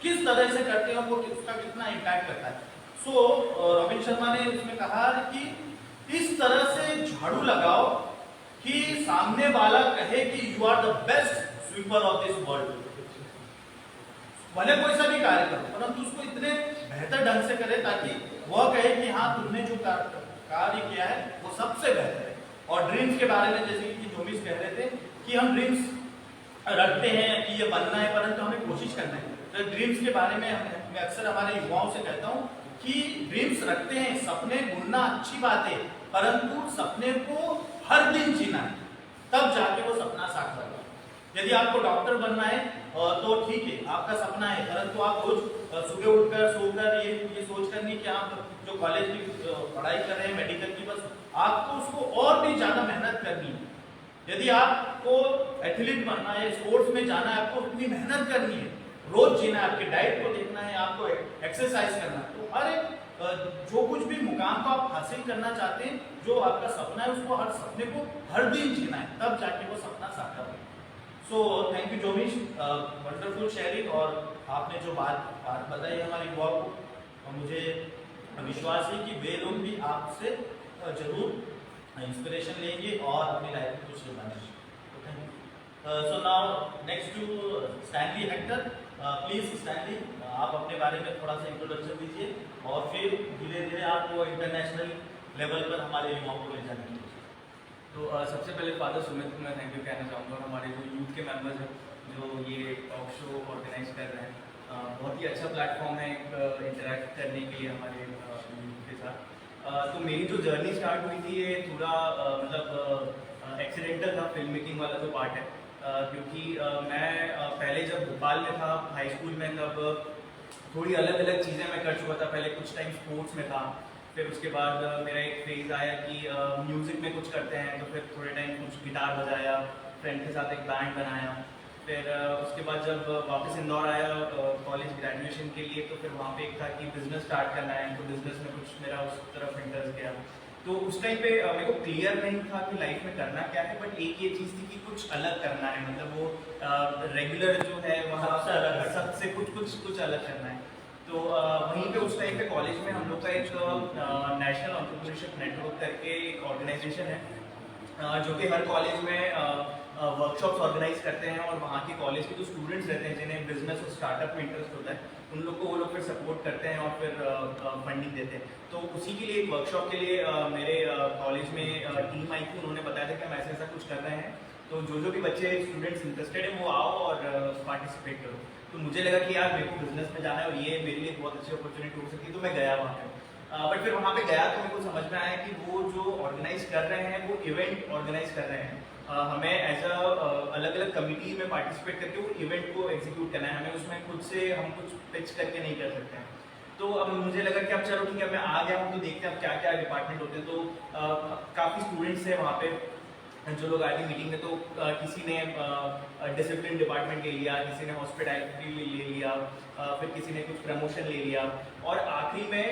किस तरह से करते हैं वो उसका कितना इम्पैक्ट करता है। सो रॉबिन शर्मा ने इसमें कहा कि इस तरह से झाड़ू लगाओ कि सामने वाला कहे कि you are the best sweeper of this world. भले कोई सा भी कार्य करो, परंतु उसको इतने बेहतर ढंग से करे ताकि वह कहे कि हाँ तुमने जो कार्य किया है वो सबसे बेहतर है। और ड्रीम्स के बारे में जैसे कि जोमिस कह रहे थे कि हम ड्रीम्स रखते हैं कि ये बनना है, परंतु हमें कोशिश करना है। तो ड्रीम्स के बारे में मैं अक्सर हमारे युवाओं से कहता हूँ कि ड्रीम्स रखते हैं, सपने बुनना अच्छी बात है, परंतु सपने को हर दिन जीना है, तब जाके वो सपना साकार होगा। यदि आपको डॉक्टर बनना है तो ठीक है, आपका सपना है, परंतु आप रोज सुबह उठकर सोकर ये सोच कर नहीं कि आप जो कॉलेज की पढ़ाई कर रहे हैं मेडिकल की, बस आपको उसको और भी ज्यादा मेहनत करनी है। यदि आपको एथलीट बनना है, स्पोर्ट्स में जाना है, आपको उतनी मेहनत करनी है, रोज जीना है, आपकी डाइट को देखना है, आपको एक्सरसाइज करना है। तो हर एक जो कुछ भी मुकाम को आप हासिल करना चाहते हैं, जो आपका सपना है, उसको हर सपने को हर दिन जीना है, तब जाके वो सपना साकार होगा। So thank you Jomish, wonderful sharing. और आपने जो बात बताई हमारे युवाओं को, और मुझे विश्वास है कि वे लोग भी आपसे जरूर इंस्पिरेशन लेंगे और अपनी लाइफ में कुछ बनाएंगे। So now next to Stanley Hector, please Stanley आप अपने बारे में थोड़ा सा इंट्रोडक्शन दीजिए और फिर धीरे धीरे आप वो इंटरनेशनल लेवल पर हमारे युवाओं को ले जाएंगे। तो सबसे पहले फादर सुमित को मैं थैंक यू कहना चाहूँगा, और हमारे जो यूथ के मेंबर्स हैं जो ये टॉक शो ऑर्गेनाइज कर रहे हैं, बहुत ही अच्छा प्लेटफॉर्म है इंटरेक्ट करने के लिए हमारे यूथ के साथ। तो मेरी जो जर्नी स्टार्ट हुई थी ये थोड़ा मतलब एक्सीडेंटल था, फिल्म मेकिंग वाला जो पार्ट है। क्योंकि मैं पहले जब भोपाल में था हाई स्कूल में, तब थोड़ी अलग अलग चीज़ें मैं कर चुका था। पहले कुछ टाइम स्पोर्ट्स में था, फिर उसके बाद मेरा एक फेज़ आया कि म्यूज़िक में कुछ करते हैं, तो फिर थोड़े टाइम कुछ गिटार बजाया, फ्रेंड के साथ एक बैंड बनाया। फिर उसके बाद जब वापस इंदौर आया कॉलेज ग्रेजुएशन के लिए, तो फिर वहाँ पे एक था कि बिज़नेस स्टार्ट करना है, तो बिज़नेस में कुछ मेरा उस तरफ इंटरेस्ट गया। तो उस टाइम पे मेरे को क्लियर नहीं था कि लाइफ में करना क्या है, बट एक ये चीज़ थी कि कुछ अलग करना है, मतलब वो रेगुलर जो है वहाँ सबसे कुछ अलग करना है। तो वहीं पे उस टाइम पे कॉलेज में हम लोग का एक नेशनल एंटरप्रेन्योरशिप नेटवर्क करके एक ऑर्गेनाइजेशन है, जो कि हर कॉलेज में वर्कशॉप्स ऑर्गेनाइज करते हैं, और वहाँ के कॉलेज के जो स्टूडेंट्स रहते हैं जिन्हें बिजनेस और स्टार्टअप में इंटरेस्ट होता है, उन लोग को वो लोग फिर सपोर्ट करते हैं और फिर फंडिंग देते हैं। तो उसी के लिए एक वर्कशॉप के लिए मेरे कॉलेज में टीम आई थी। उन्होंने बताया था कि हम ऐसा कुछ कर रहे हैं, तो जो भी बच्चे स्टूडेंट्स इंटरेस्टेड हैं वो आओ और पार्टिसिपेट करो। तो मुझे लगा कि यार मेरे को बिजनेस में जाना है और ये मेरे लिए बहुत अच्छी अपॉर्चुनिटी हो सकती है, तो मैं गया वहाँ पे। बट फिर वहाँ पे गया तो मेरे को समझ में आया कि वो जो ऑर्गेनाइज कर रहे हैं वो इवेंट ऑर्गेनाइज कर रहे हैं। हमें एज अलग अलग कमिटी में पार्टिसिपेट करके वो इवेंट को एग्जीक्यूट करना है, हमें उसमें खुद से हम कुछ पिच करके नहीं कर सकते हैं। तो अब मुझे लगा कि अब चलो ठीक है, मैं आ गया हूँ तो देखते हैं अब क्या क्या डिपार्टमेंट होते हैं। तो काफ़ी स्टूडेंट्स हैं वहाँ पे जो लोग आए थे मीटिंग में, तो किसी ने डिसिप्लिन डिपार्टमेंट ले लिया, किसी ने हॉस्पिटैलिटी ले लिया, फिर किसी ने कुछ प्रमोशन ले लिया, और आखिरी में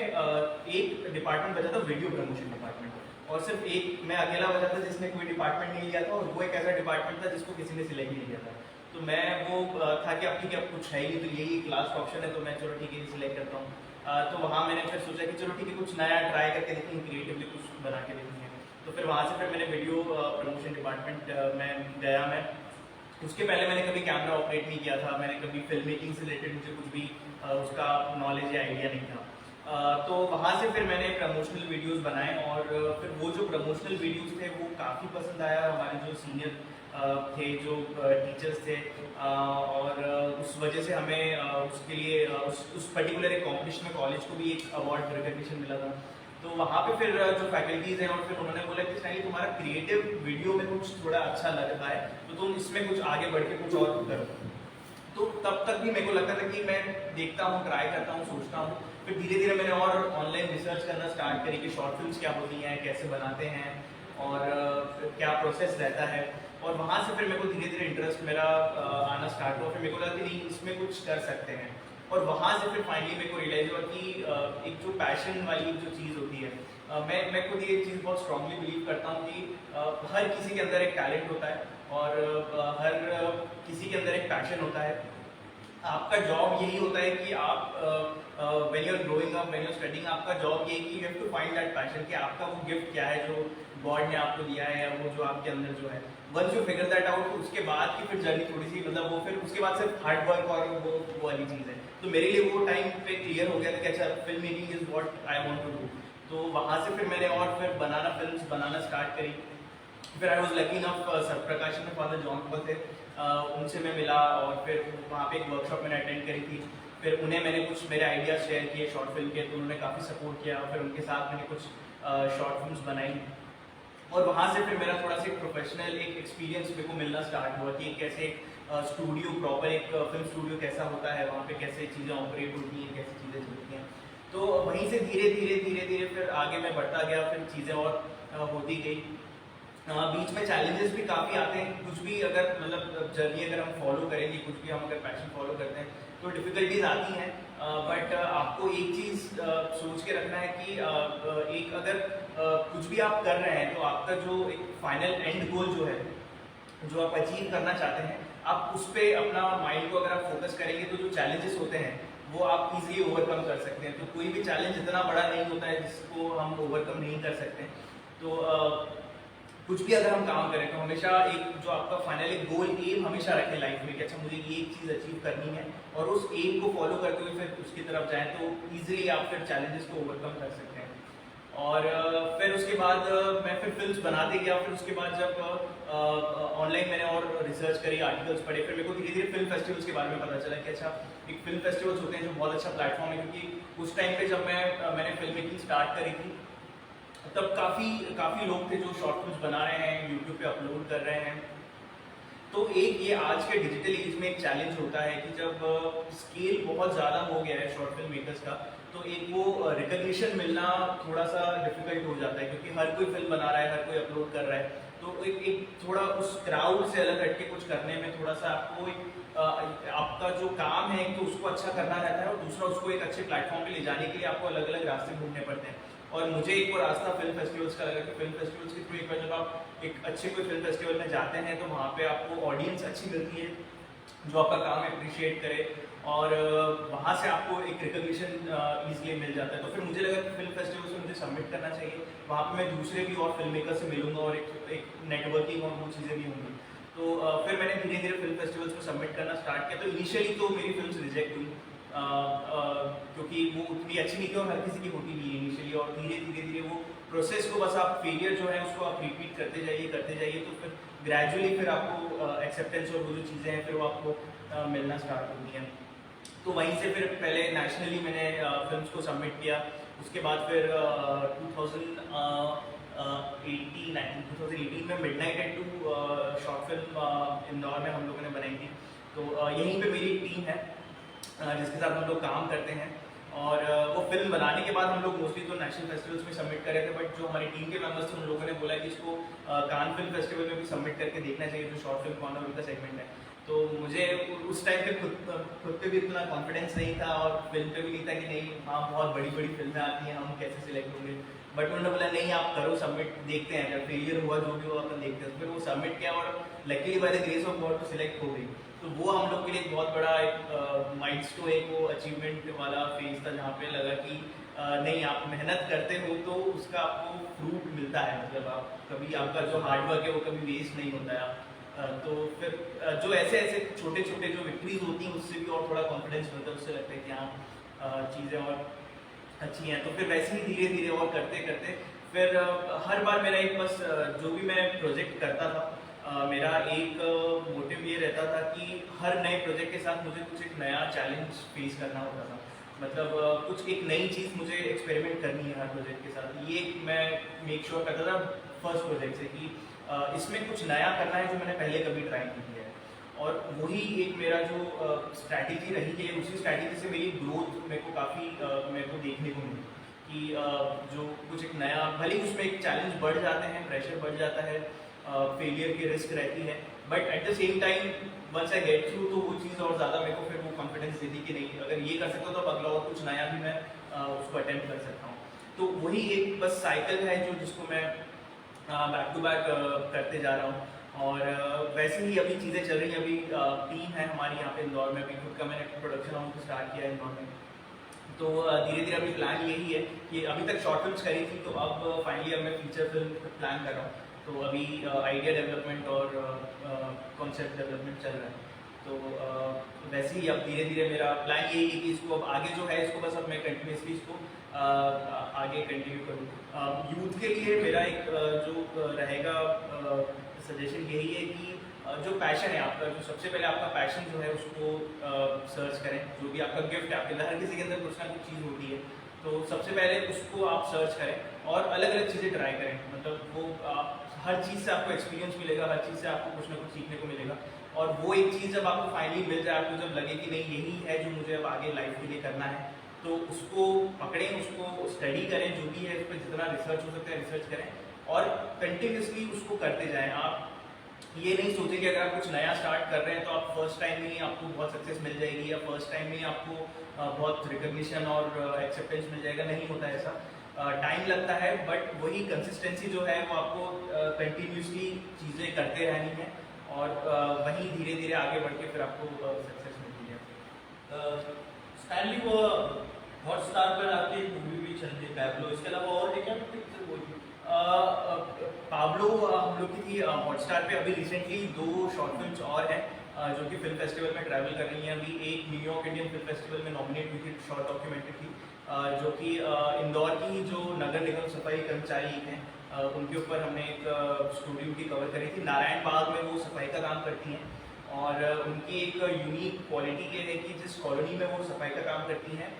एक डिपार्टमेंट बचा था वीडियो प्रमोशन डिपार्टमेंट, और सिर्फ एक मैं अकेला बचा था जिसने कोई डिपार्टमेंट नहीं लिया था, और वो एक ऐसा डिपार्टमेंट था जिसको किसी ने सिलेक्ट नहीं किया था। तो मैं वो था कि अब ठीक है अब कुछ है ही नहीं, तो यही लास्ट ऑप्शन है, तो मैं चलो ठीक है सिलेक्ट करता हूँ। तो वहाँ मैंने फिर सोचा कि चलो ठीक है कुछ नया ट्राई करके देखेंगे, क्रिएटिवली कुछ बना के देखेंगे। तो फिर वहाँ से फिर मैंने वीडियो प्रमोशन डिपार्टमेंट में गया। मैं उसके पहले मैंने कभी कैमरा ऑपरेट नहीं किया था, मैंने कभी फिल्म मेकिंग से रिलेटेड मुझे कुछ भी उसका नॉलेज या आइडिया नहीं था। तो वहाँ से फिर मैंने प्रमोशनल वीडियोस बनाए, और फिर वो जो प्रमोशनल वीडियोस थे वो काफ़ी पसंद आया हमारे जो सीनियर थे, जो टीचर्स थे, और उस वजह से हमें उसके लिए उस पर्टिकुलर एक कॉम्पिटिशन में कॉलेज को भी एक अवार्ड रिकग्निशन मिला था। तो वहाँ पे फिर जो फैकल्टीज़ हैं, और फिर उन्होंने बोला कि नहीं तुम्हारा क्रिएटिव वीडियो में कुछ थोड़ा अच्छा लगता है, तो तुम इसमें कुछ आगे बढ़ के कुछ और करो। तो तब तक भी मेरे को लगता था कि मैं देखता हूँ, ट्राई करता हूँ, सोचता हूँ। फिर धीरे धीरे मैंने और ऑनलाइन रिसर्च करना स्टार्ट करी कि शॉर्ट फिल्म्स क्या होती हैं, कैसे बनाते हैं, और क्या प्रोसेस रहता है। और वहाँ से फिर मेरे को धीरे धीरे इंटरेस्ट मेरा आना स्टार्ट हुआ। फिर मेरे को लगा कि नहीं इसमें कुछ कर सकते हैं, और वहाँ से फिर फाइनली मेरे को रियलाइज हुआ कि एक जो पैशन वाली जो चीज़ होती है, मैं खुद ये चीज़ बहुत स्ट्रांगली बिलीव करता हूँ कि हर किसी के अंदर एक टैलेंट होता है, और हर किसी के अंदर एक पैशन होता है। आपका जॉब यही होता है कि आप when you are growing up, when you are studying, आपका जॉब यही कि you have to find that passion, कि आपका वो गिफ्ट क्या है जो गॉड ने आपको दिया है, या वो जो आपके अंदर जो है। Once you figure that out, उसके बाद की फिर जर्नी थोड़ी सी मतलब वो फिर उसके बाद सिर्फ हार्ड वर्क और वो वाली चीज़ है। तो मेरे लिए वो टाइम पे क्लियर हो गया था कि अच्छा film making is what I want to do. तो वहाँ से फिर मैंने और फिर फिल्म्स बनाना स्टार्ट करी। फिर आई वॉज लकी इनफ, सरप्रकाश में फादर जॉन पॉल थे, उनसे मैं मिला, और फिर वहाँ पे एक वर्कशॉप मैंने अटेंड करी थी। फिर उन्हें मैंने कुछ मेरे आइडियाज़ शेयर किए शॉर्ट फिल्म के, तो उन्होंने काफ़ी सपोर्ट किया। फिर उनके साथ मैंने कुछ शॉर्ट फिल्म्स बनाई, और वहाँ से फिर मेरा थोड़ा सा एक प्रोफेशनल एक एक्सपीरियंस मेरे को मिलना स्टार्ट हुआ कि कैसे एक स्टूडियो, प्रॉपर एक फिल्म स्टूडियो कैसा होता है, वहाँ पे कैसे चीज़ें ऑपरेट होती हैं, कैसी चीज़ें चलती हैं। तो वहीं से धीरे धीरे फिर आगे मैं बढ़ता गया, फिर चीज़ें और होती गई। बीच में चैलेंजेस भी काफ़ी आते हैं, कुछ भी अगर मतलब जर्नी अगर हम फॉलो करेंगे, कुछ भी हम अगर पैशन फॉलो करते हैं तो डिफ़िकल्टीज आती हैं, बट आपको एक चीज़ सोच के रखना है कि एक अगर कुछ भी आप कर रहे हैं तो आपका जो एक फाइनल एंड गोल जो है, जो आप अचीव करना चाहते हैं, आप उस पर अपना माइंड को अगर आप फोकस करेंगे तो जो चैलेंजेस होते हैं वो आप इजीली ओवरकम कर सकते हैं। तो कोई भी चैलेंज इतना बड़ा नहीं होता है जिसको हम ओवरकम नहीं कर सकते। तो कुछ भी अगर हम काम करें तो हमेशा एक जो आपका फाइनल एक गोल एम हमेशा रखें लाइफ में कि अच्छा मुझे ये एक चीज़ अचीव करनी है, और उस एम को फॉलो करते हुए फिर उसकी तरफ जाएं, तो ईजिली आप फिर चैलेंजेस को ओवरकम कर सकते हैं। और फिर उसके बाद मैं फिर फिल्म्स बनाते गया। फिर उसके बाद जब ऑनलाइन मैंने और रिसर्च करी, आर्टिकल्स पढ़े, फिर मेरे को धीरे धीरे फिल्म फेस्टिवल्स के बारे में पता चला कि अच्छा एक फिल्म फेस्टिवल्स होते हैं जो बहुत अच्छा प्लेटफॉर्म है। क्योंकि उस टाइम पे जब मैंने फिल्म मेकिंग स्टार्ट करी थी तब काफ़ी लोग थे जो शॉर्ट फिल्म्स बना रहे हैं, यूट्यूब पे अपलोड कर रहे हैं। तो एक ये आज के डिजिटल एज में एक चैलेंज होता है कि जब स्केल बहुत ज़्यादा हो गया है शॉर्ट फिल्म मेकर्स का, तो एक वो रिकग्निशन मिलना थोड़ा सा डिफिकल्ट हो जाता है, क्योंकि हर कोई फिल्म बना रहा है, हर कोई अपलोड कर रहा है। तो एक थोड़ा उस क्राउड से अलग हट के कुछ करने में थोड़ा सा आपको आपका जो काम है, एक तो उसको अच्छा करना रहता है, और दूसरा उसको एक अच्छे प्लेटफॉर्म पे ले जाने के लिए आपको अलग अलग रास्ते ढूंढने पड़ते हैं। और मुझे एक वो रास्ता फिल्म फेस्टिवल्स का लगा कि फिल्म फेस्टिवल्स के थ्रू एक बार जब आप एक अच्छे कोई फिल्म फेस्टिवल में जाते हैं तो वहाँ पे आपको ऑडियंस अच्छी मिलती है जो आपका काम अप्रिशिएट करे, और वहाँ से आपको एक रिकग्निशन ईजिली मिल जाता है। तो फिर मुझे लगा कि फिल्म फेस्टिवल से मुझे सबमिट करना चाहिए, वहाँ पे मैं दूसरे भी और फिल्म मेकर से मिलूंगा और एक नेटवर्किंग और वो चीज़ें भी होंगी। तो फिर मैंने धीरे धीरे फिल्म फेस्टिवल्स में सबमिट करना स्टार्ट किया। तो इनिशियली तो मेरी फिल्म रिजेक्ट हुई, क्योंकि वो उतनी अच्छी नहीं थी और हर किसी की होती नहीं है इनिशियली, और धीरे धीरे वो प्रोसेस को बस आप फेलियर जो है उसको आप रिपीट करते जाइए, तो फिर ग्रेजुअली फिर आपको एक्सेप्टेंस और वो जो चीज़ें हैं फिर वो आपको मिलना स्टार्ट होती हैं। तो वहीं से फिर पहले नेशनली मैंने फिल्म्स को सबमिट किया, उसके बाद फिर 2018 में midnight at 2 short film Indore में हम लोगों ने बनाई थी। तो यहीं पे मेरी टीम है जिसके साथ हम लोग काम करते हैं, और वो फिल्म बनाने के बाद हम लोग मोस्टली तो नेशनल फेस्टिवल्स में सबमिट कर रहे थे, बट जो हमारी टीम के मेंबर्स थे उन लोगों ने बोला कि इसको कान फिल्म फेस्टिवल में भी सबमिट करके देखना चाहिए, जो शॉर्ट फिल्म कॉर्नर उनका सेगमेंट है। तो मुझे उस टाइम पे खुद पे भी इतना कॉन्फिडेंस नहीं था, और फिल्म पे भी नहीं था कि नहीं हाँ बहुत बड़ी बड़ी फिल्में आती हैं, हम कैसे सिलेक्ट होंगे। बट उन्होंने बोला नहीं आप करो सबमिट, देखते हैं, अगर फेलियर हुआ जो भी हुआ अपन देखते हैं। तो फिर वो सबमिट किया, और luckily by the grace of God तो सिलेक्ट हो गई। तो वो हम लोग के लिए एक बहुत बड़ा एक माइलस्टोन, एक वो अचीवमेंट वाला फेज था, जहाँ पे लगा कि नहीं आप मेहनत करते हो तो उसका आपको फ्रूट मिलता है, मतलब आप कभी आपका जो हार्डवर्क है वो कभी वेस्ट नहीं होता है। तो फिर जो ऐसे छोटे छोटे जो विक्ट्रीज होती हैं उससे भी और थोड़ा कॉन्फिडेंस मिलता है, उससे लगता है कि हाँ चीज़ें और अच्छी हैं। तो फिर वैसे ही धीरे धीरे और करते करते फिर हर बार मेरा एक बस जो भी मैं प्रोजेक्ट करता था, मेरा एक मोटिव ये रहता था कि हर नए प्रोजेक्ट के साथ मुझे कुछ एक नया चैलेंज फेस करना होता था, मतलब कुछ एक नई चीज़ मुझे एक्सपेरिमेंट करनी है हर प्रोजेक्ट के साथ। ये मैं मेक श्योर करता था फर्स्ट प्रोजेक्ट से कि इसमें कुछ नया करना है जो मैंने पहले कभी ट्राई नहीं किया है, और वही एक मेरा जो स्ट्रैटेजी रही है, उसी स्ट्रैटेजी से मेरी ग्रोथ मेरे को काफ़ी मेरे को देखने को मिली कि जो कुछ एक नया, भले ही उसमें एक चैलेंज बढ़ जाते हैं, प्रेशर बढ़ जाता है, फेलियर की रिस्क रहती है, but at the same time once I get through तो वो चीज़ और ज़्यादा मेरे को फिर वो कॉन्फिडेंस देती कि नहीं अगर ये कर सकता हूँ तो अगला और कुछ नया भी मैं उसको अटेम्प्ट कर सकता हूँ। तो वही एक बस साइकिल है जो जिसको मैं बैक टू बैक करते जा रहा हूँ, और वैसे ही अभी चीज़ें चल रही हैं। अभी टीम है हमारी यहाँ पे इंदौर में, अभी खुद का मैंने प्रोडक्शन हाउस स्टार्ट किया है इंदौर में। तो धीरे धीरे अभी प्लान यही है कि अभी तक शॉर्ट फिल्म्स करी थी, तो अब फाइनली अब मैं फीचर फिल्म प्लान कर रहा हूँ। तो अभी आइडिया डेवलपमेंट और कॉन्सेप्ट डेवलपमेंट चल रहा है। तो वैसे ही अब धीरे धीरे मेरा प्लान यही है कि इसको अब आगे जो है इसको बस अब मैं कंटिन्यूसली इसको आगे कंटिन्यू करूँ। यूथ के लिए मेरा एक जो रहेगा सजेशन यही है कि जो पैशन है आपका, जो सबसे पहले आपका पैशन जो है उसको सर्च करें। जो भी आपका गिफ्ट है, आपके अंदर हर किसी के अंदर कुछ ना कुछ चीज़ होती है, तो सबसे पहले उसको आप सर्च करें और अलग अलग चीज़ें ट्राई करें। मतलब वो आप हर चीज़ से आपको एक्सपीरियंस मिलेगा, हर चीज़ से आपको कुछ ना कुछ सीखने को मिलेगा, और वो एक चीज़ जब आपको फाइनली मिल जाए, आपको जब लगे कि नहीं यही है जो मुझे अब आगे लाइफ के लिए करना है, तो उसको पकड़ें, उसको स्टडी करें, जो भी है उस पर जितना रिसर्च हो सकता है रिसर्च करें और कंटिन्यूसली उसको करते जाएं। आप ये नहीं सोचें कि अगर आप कुछ नया स्टार्ट कर रहे हैं तो आप फर्स्ट टाइम में ही आपको बहुत सक्सेस मिल जाएगी या फर्स्ट टाइम में ही आपको बहुत रिकग्निशन और एक्सेप्टेंस मिल जाएगा। नहीं होता ऐसा, टाइम लगता है, बट वही कंसिस्टेंसी जो है वो आपको कंटिन्यूसली चीज़ें करते रहनी है, और वहीं धीरे धीरे आगे बढ़ के फिर आपको सक्सेस मिलती है। स्टैनली वो हॉटस्टार पर आपकी मूवी भी चल रही है पैब्लो, इसके अलावा और क्या पिक्चर वो पाब्लो हम लोग की थी हॉटस्टार पे। अभी रिसेंटली 2 शॉर्ट फिल्म्स और हैं जो कि फिल्म फेस्टिवल में ट्रैवल कर रही हैं। अभी एक न्यूयॉर्क इंडियन फिल्म फेस्टिवल में नॉमिनेट हुई थी, शॉर्ट डॉक्यूमेंट्री थी, जो कि इंदौर की जो नगर निगम सफाई कर्मचारी हैं उनके ऊपर हमने एक स्टोरी उनकी कवर करी थी। नारायण बाग में वो सफाई का काम करती हैं, और उनकी एक यूनिक क्वालिटी ये है कि जिस कॉलोनी में वो सफाई का काम करती हैं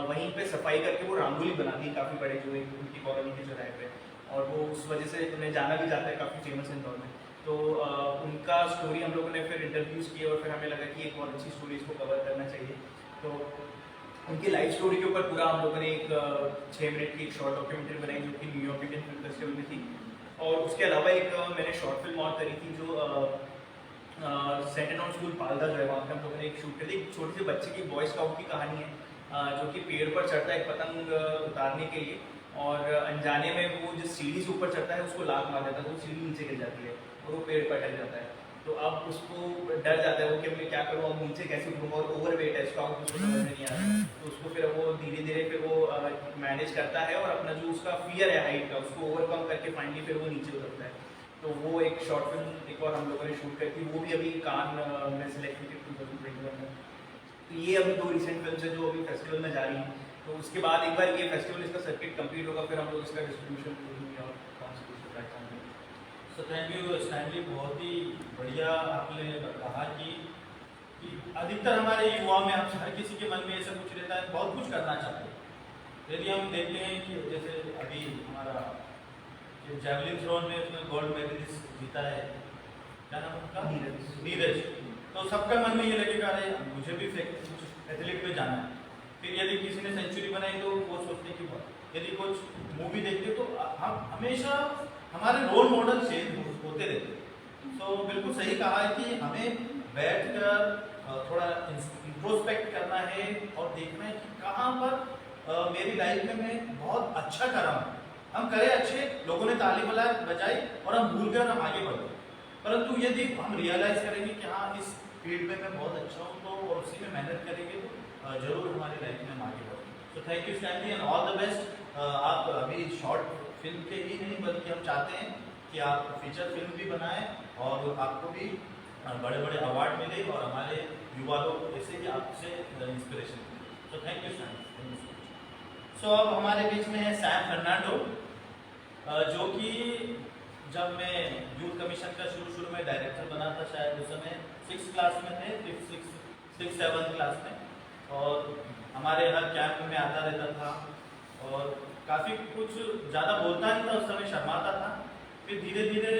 वहीं पे सफाई करके वो रंगोली बनाती हैं काफ़ी बड़े, जो एक उनकी कॉलोनी के चौराहे पे, और वो उस वजह से उन्हें जाना भी जाता है, काफ़ी फेमस है इंदौर में। तो उनका स्टोरी हम लोगों ने फिर इंटरव्यूज़ किए और फिर हमें लगा कि एक बहुत अच्छी स्टोरी इसको कवर करना चाहिए। तो उनकी लाइफ स्टोरी के ऊपर पूरा हम लोगों ने एक 6 मिनट की एक शॉर्ट डॉक्यूमेंट्री बनाई जो कि न्यूयॉर्क इंडियन फिल्म फेस्टिवल में थी। और उसके अलावा एक मैंने शॉर्ट फिल्म और करी थी जो सेंट ऑन स्कूल पालदा जो है वहाँ पे हम लोगों ने एक शूट करी। एक छोटे से बच्चे की बॉय स्काउट की कहानी है जो कि पेड़ पर चढ़ता है एक पतंग उतारने के लिए, और अनजाने में वो जिस सीढ़ी से ऊपर चढ़ता है उसको लात मार देता है, तो वो सीढ़ी नीचे गिर जाती है और वो पेड़ पर अटक जाता है। तो अब उसको डर जाता है वो कि मैं क्या करूँ, अब नीचे कैसे उतरूँगा, और ओवर वेट है स्काउट, उसको समझ में नहीं आ रहा। तो उसको फिर वो धीरे धीरे फिर वो मैनेज करता है और अपना जो उसका फियर है हाइट का उसको ओवरकम करके फाइनली फिर वो नीचे उतरता है। तो वो एक शॉर्ट फिल्म एक और हम लोगों ने शूट करी थी, वो भी अभी कान में सिलेक्ट हुई थी 2021 में। तो ये अभी 2 रिसेंट फिल्म है जो अभी फेस्टिवल में जा रही हैं। तो उसके बाद एक बार ये फेस्टिवल इसका सर्किट कंप्लीट होगा फिर हम लोग इसका डिस्ट्रीब्यूशन करेंगे और कौन से दूसरे प्लेटफॉर्म पे। सो थैंक यू स्टैनली, बहुत ही बढ़िया आपने कहा कि अधिकतर हमारे युवाओं में हम हर किसी के मन में ऐसा कुछ रहता है, बहुत कुछ करना चाहते हैं। यदि हम देखते हैं कि जैसे अभी हमारा जैवलिन थ्रोन में उसने गोल्ड मेडलिस्ट जीता है, क्या नाम उनका, नीरज। तो सबका मन में ये लगेगा अरे मुझे भी एथलीट में जाना है। फिर यदि किसी ने सेंचुरी बनाई तो वो सोचने की बात, यदि कुछ मूवी देखते तो हम हमेशा हमारे रोल मॉडल चेंज होते रहते। तो बिल्कुल सही कहा है कि हमें बैठकर थोड़ा इंट्रोस्पेक्ट करना है और देखना है कि कहाँ पर मेरी लाइफ में मैं बहुत अच्छा कर रहा हूँ। हम करे अच्छे, लोगों ने ताली बजाई और हम भूल गए और हम आगे बढ़ गए। परंतु यदि हम रियलाइज करेंगे कि हाँ इस फील्ड में मैं बहुत अच्छा हूँ तो और उसी में मेहनत करेंगे तो जरूर हमारी लाइफ में हम आगे बढ़ेंगे। तो thank you Stanley and all the best. आप अभी शॉर्ट फिल्म के ही नहीं बल्कि हम चाहते हैं कि आप फीचर फिल्म भी बनाएं और आपको भी बड़े बड़े अवार्ड मिले और हमारे युवा लोग ऐसे ही आपसे इंस्पिरेशन मिले। तो थैंक यू स्टैनली। सो अब हमारे बीच में है सैम फर्नांडो, जो कि जब मैं यूथ कमीशन का शुरू में डायरेक्टर बना था, शायद उस समय 6th क्लास में थे, 6th 7th क्लास में, और हमारे हर कैंप में आता रहता था और काफ़ी कुछ ज़्यादा बोलता नहीं था, उस समय शर्माता था। फिर धीरे धीरे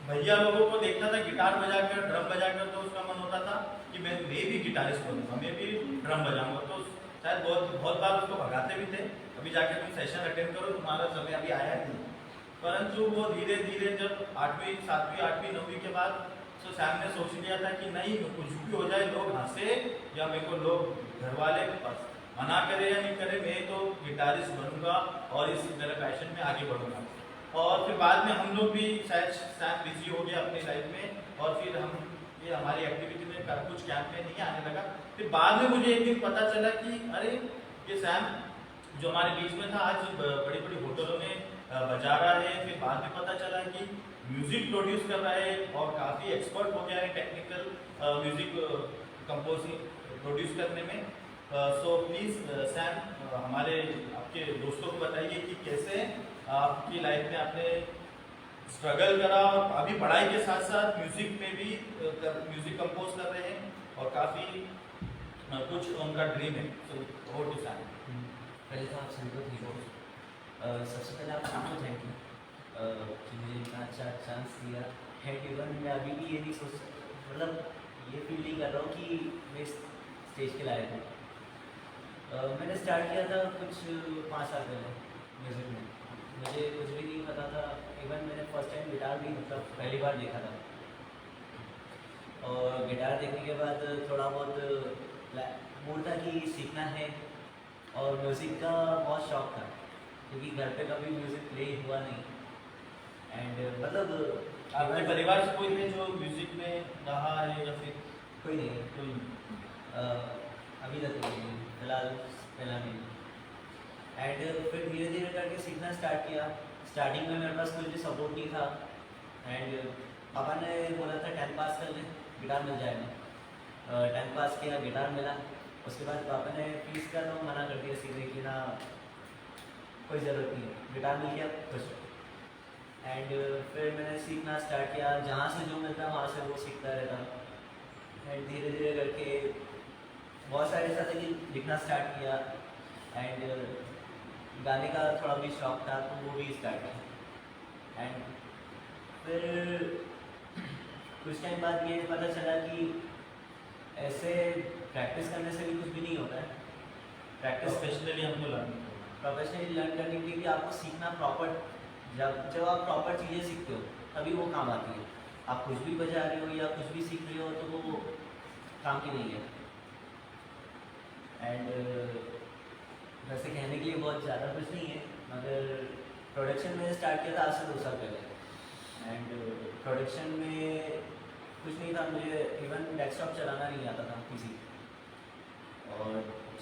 भैया लोगों को देखता था गिटार बजाकर, ड्रम बजाकर, तो उसका मन होता था कि मैं भी गिटारिस्ट बनूंगा, मैं भी ड्रम बजाऊंगा। तो शायद बहुत बार उसको भगाते भी थे, अभी जाके तुम सेशन अटेंड करो, तुम्हारा समय अभी आया नहीं। परंतु वो धीरे धीरे जब 8वीं 7वीं 8वीं 9वीं के बाद तो सैम ने सोच लिया था कि नहीं कुछ भी हो जाए, लोग हंसे या मेरे को लोग घर वाले मना करे या नहीं करे, मैं तो गिटारिस्ट बनूंगा और इस मेरे पैशन में आगे बढ़ूंगा। और फिर बाद में हम लोग भी शायद सैम बिजी हो गया अपनी लाइफ में और फिर हम ये हमारी एक्टिविटी में कुछ कैंप में नहीं आने लगा। फिर बाद में मुझे एक दिन पता चला कि अरे ये सैम जो हमारे बीच में था आज बड़ी बड़ी होटलों में बजा रहा है। फिर बाद में पता चला कि म्यूजिक प्रोड्यूस कर रहा है और काफ़ी एक्सपर्ट हो गया है टेक्निकल म्यूजिक कंपोजिंग प्रोड्यूस करने में। सो प्लीज़ सैम हमारे आपके दोस्तों को बताइए कि कैसे आपकी लाइफ में आपने स्ट्रगल करा और अभी पढ़ाई के साथ साथ म्यूजिक में भी म्यूजिक कंपोज कर रहे हैं और काफ़ी कुछ उनका ड्रीम है। So over to Sam. पहले तो आप संगत ही हो, सबसे पहले आप सबको थैंक यू कि मुझे इतना अच्छा चांस दिया है। इवन मैं अभी भी ये नहीं सोच, मतलब ये फील नहीं कर रहा हूँ कि मैं स्टेज के लायक हूँ। मैंने स्टार्ट किया था कुछ 5 साल पहले म्यूज़िक में, मुझे कुछ भी नहीं पता था। इवन मैंने फर्स्ट टाइम गिटार भी मतलब पहली बार देखा था, और गिटार देखने के बाद थोड़ा बहुत मूड था कि सीखना है, और म्यूज़िक का बहुत शौक था क्योंकि घर पे कभी म्यूज़िक प्ले हुआ नहीं। एंड मतलब आपके परिवार से कोई है जो म्यूजिक में रहा है या फिर कोई नहीं है, कोई अभी तक नहीं, फिलहाल पहला नहीं। एंड फिर धीरे धीरे करके सीखना स्टार्ट किया। स्टार्टिंग में मेरे पास कोई भी सपोर्ट नहीं था, एंड पापा ने बोला था 10th पास कर ले गिटार मिल जाएगा। 10th पास किया, गिटार मिला। उसके बाद पापा ने फीस का तो मना कर दिया सीधे कि ना कोई ज़रूरत नहीं है, गिटार मिल गया खुश। एंड फिर मैंने सीखना स्टार्ट किया, जहाँ से जो मिलता वहाँ से वो सीखता रहता। एंड धीरे धीरे करके बहुत सारे ऐसा था कि लिखना स्टार्ट किया, एंड गाने का थोड़ा भी शौक था तो वो भी स्टार्ट किया। एंड फिर कुछ टाइम बाद ये पता चला कि ऐसे प्रैक्टिस करने से भी कुछ भी नहीं होता है। प्रैक्टिस प्रोफेशनली हमको लर्न प्रोफेशनली लर्न करने के लिए आपको सीखना प्रॉपर, जब आप प्रॉपर चीज़ें सीखते हो तभी वो काम आती है। आप कुछ भी बजा रहे हो या कुछ भी सीख रहे हो तो वो काम की नहीं है। एंड वैसे कहने के लिए बहुत ज़्यादा कुछ नहीं है, मगर प्रोडक्शन मैंने स्टार्ट किया था आज से 2 साल पहले। एंड प्रोडक्शन में कुछ नहीं था, मुझे इवन डेस्कटॉप चलाना नहीं आता था किसी, और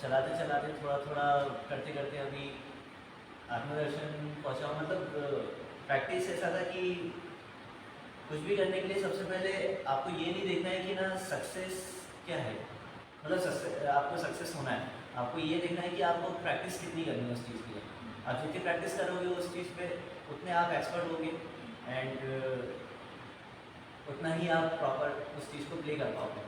चलाते चलाते थोड़ा थोड़ा करते करते अभी आत्मदर्शन पहुँचा। मतलब प्रैक्टिस ऐसा था कि कुछ भी करने के लिए सबसे पहले आपको ये नहीं देखना है कि ना सक्सेस क्या है, मतलब आपको सक्सेस होना है, आपको ये देखना है कि आपको प्रैक्टिस कितनी करनी है उस चीज़ के लिए। आप जितनी प्रैक्टिस करोगे उस चीज़ पे उतने आप एक्सपर्ट होगे, एंड उतना ही आप प्रॉपर उस चीज़ को प्ले कर पाओगे।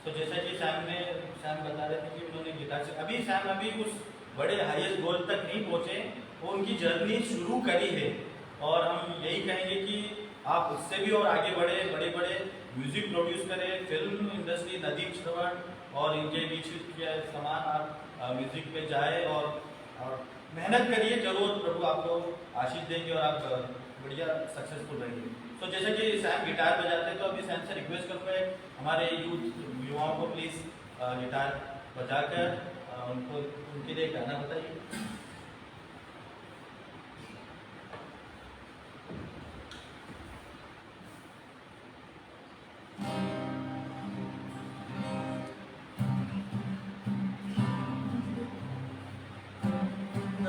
तो जैसा कि सैम बता रहे थे कि उन्होंने गिटार से अभी उस बड़े हाईएस्ट गोल तक नहीं पहुँचे, वो उनकी जर्नी शुरू करी है। और हम यही कहेंगे कि आप उससे भी और आगे बढ़े, बड़े बड़े म्यूजिक प्रोड्यूस करें, फिल्म इंडस्ट्री, नदीम श्रवण और इनके बीच के समान आप म्यूजिक पे जाए और मेहनत करिए, जरूर प्रभु आपको आशीष देंगे और आप बढ़िया सक्सेसफुल रहेंगे। तो जैसे कि सैम गिटार बजाते हैं, तो अभी सैम से रिक्वेस्ट करूँगा हमारे युवाओं को प्लीज़ गिटार बजाकर उनके लिए गाना बताइए।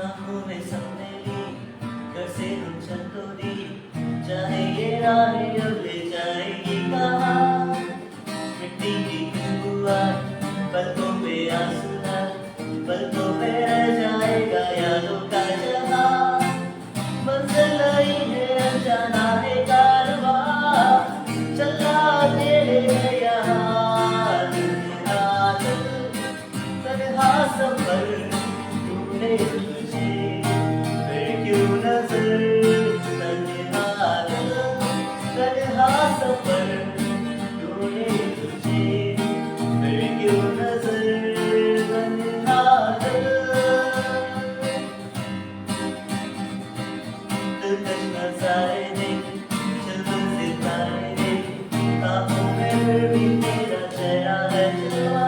आँखों में सपने ली, घर से हम चल तो दी, चाहे ये राहें अब ले जाएगी कहाँ। मिट्टी की खुशबुआत, पलकों पे आंसू है, पलकों पे रह जाएगा यादों का जहां। मंजिल नहीं है अनजाना है कारवां, चला तेरे है यहाँ तन्हा सफर तूने तुझे फिर क्यों नजर तन्हा सफर तूने तुझे फिर क्यों नजर दिलकश नजारे देख चलते सितारे देख आँखों में फिर भी तेरा चेहरा है जलवा।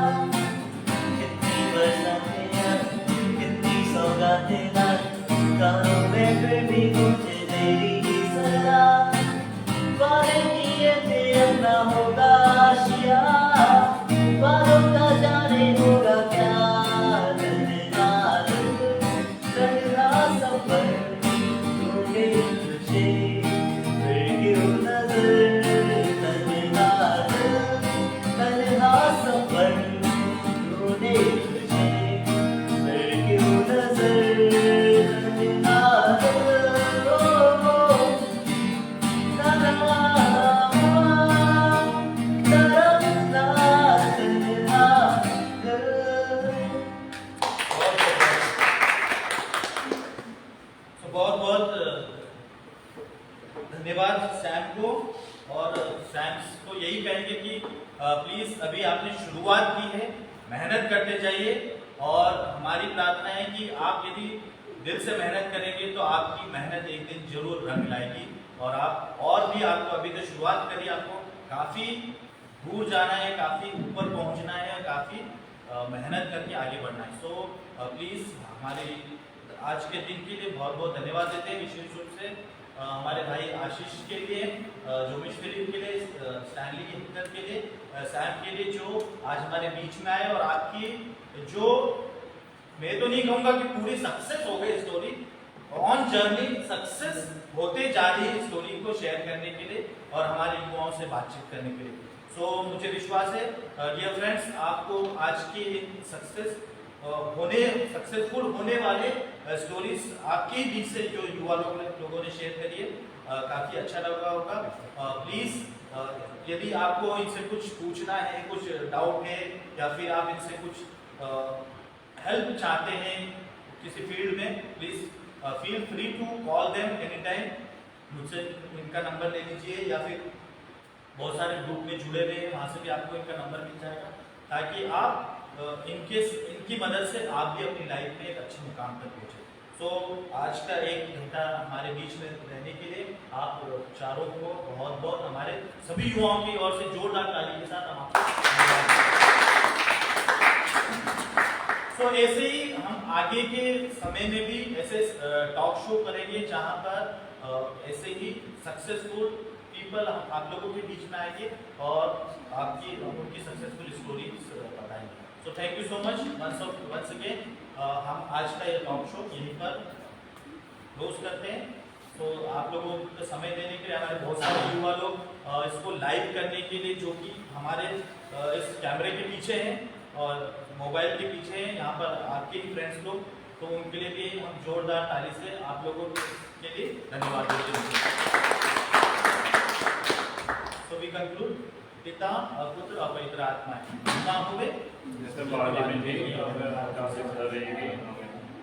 कितनी बरसातें कितनी सौगातें ना कानों में फिर भी गूंजे तेरी ही सदा। वादे किए थे अब ना होगा आशिया, वादों का जाने होगा क्या। तन्हा सफर तूने तुझे फिर क्यों नजर तन्हा सफर तूने तुझे फिर क्यों नजर बहुत बहुत धन्यवाद सैम को। और सैम को यही कहेंगे कि प्लीज़ अभी आपने शुरुआत की है, मेहनत करते जाइए। और हमारी प्रार्थना है कि आप यदि दिल से मेहनत करेंगे तो आपकी मेहनत एक दिन जरूर रंग लाएगी। और आप और भी आपको अभी तो शुरुआत करिए, आपको काफ़ी दूर जाना है, काफ़ी ऊपर पहुंचना है, काफ़ी मेहनत करके आगे बढ़ना है। सो प्लीज़ हमारे आज के दिन के लिए बहुत बहुत धन्यवाद देते हैं, विशेष रूप से हमारे भाई आशीष के लिए, जोमिश फिलिप के लिए, स्टैनली हिटलर के लिए, सैम के लिए जो आज हमारे बीच में आए और आपकी जो मैं तो नहीं कहूँगा कि पूरी सक्सेस हो गई स्टोरी, ऑन जर्नी सक्सेस होते जा रही है स्टोरी को शेयर करने के लिए और हमारे युवाओं से बातचीत करने के लिए। सो मुझे विश्वास है डियर फ्रेंड्स, आपको आज की सक्सेसफुल होने वाले स्टोरीज आपके बीच से जो युवा लोगों ने शेयर करी है काफ़ी अच्छा लगा होगा। प्लीज़ यदि आपको इनसे कुछ पूछना है, कुछ डाउट है या फिर आप इनसे कुछ हेल्प चाहते हैं किसी फील्ड में, please feel free to call them any time. मुझसे इनका नंबर ले लीजिए या फिर बहुत सारे ग्रुप में जुड़े हुए हैं, वहाँ से भी आपको इनका नंबर मिल जाएगा, ताकि आप इनकी मदद से आप भी अपनी लाइफ में एक अच्छे मुकाम तक पहुँचे। तो आज का 1 घंटा हमारे बीच में रहने के लिए आप चारों को बहुत बहुत हमारे सभी युवाओं की ओर से जोरदार ताली के साथ हम आपको तो ऐसे ही हम आगे के समय में भी ऐसे टॉक शो करेंगे जहां पर ऐसे ही सक्सेसफुल पीपल आप लोगों के बीच में आएंगे और उनकी सक्सेसफुल स्टोरीज बताएंगे। So thank you so much once again. हम आज का ये टॉक शो यहीं पर क्लोज करते हैं। तो आप लोगों को समय देने के लिए हमारे बहुत सारे युवा लोग इसको लाइव करने के लिए, जो कि हमारे इस कैमरे के पीछे हैं और मोबाइल के पीछे हैं, यहाँ पर आपके ही फ्रेंड्स लोग, तो उनके लिए भी हम जोरदार ताली से आप लोगों के लिए धन्यवाद देते हैं। So we conclude, पिता पुत्र और पवित्र आत्मा नाम हुए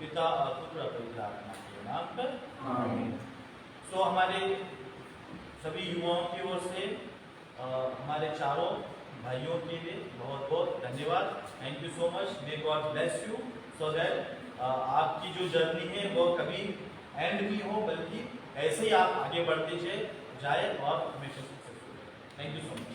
पिता पुत्र और पवित्र आत्मा के नाम पर। सो हमारे सभी युवाओं की ओर से हमारे चारों भाइयों के लिए बहुत बहुत धन्यवाद। Thank you so much. May God bless you so that आपकी जो जर्नी है वो कभी एंड नहीं हो, बल्कि ऐसे ही आप आगे बढ़ते जाए और हमेशा successful. Thank you so much.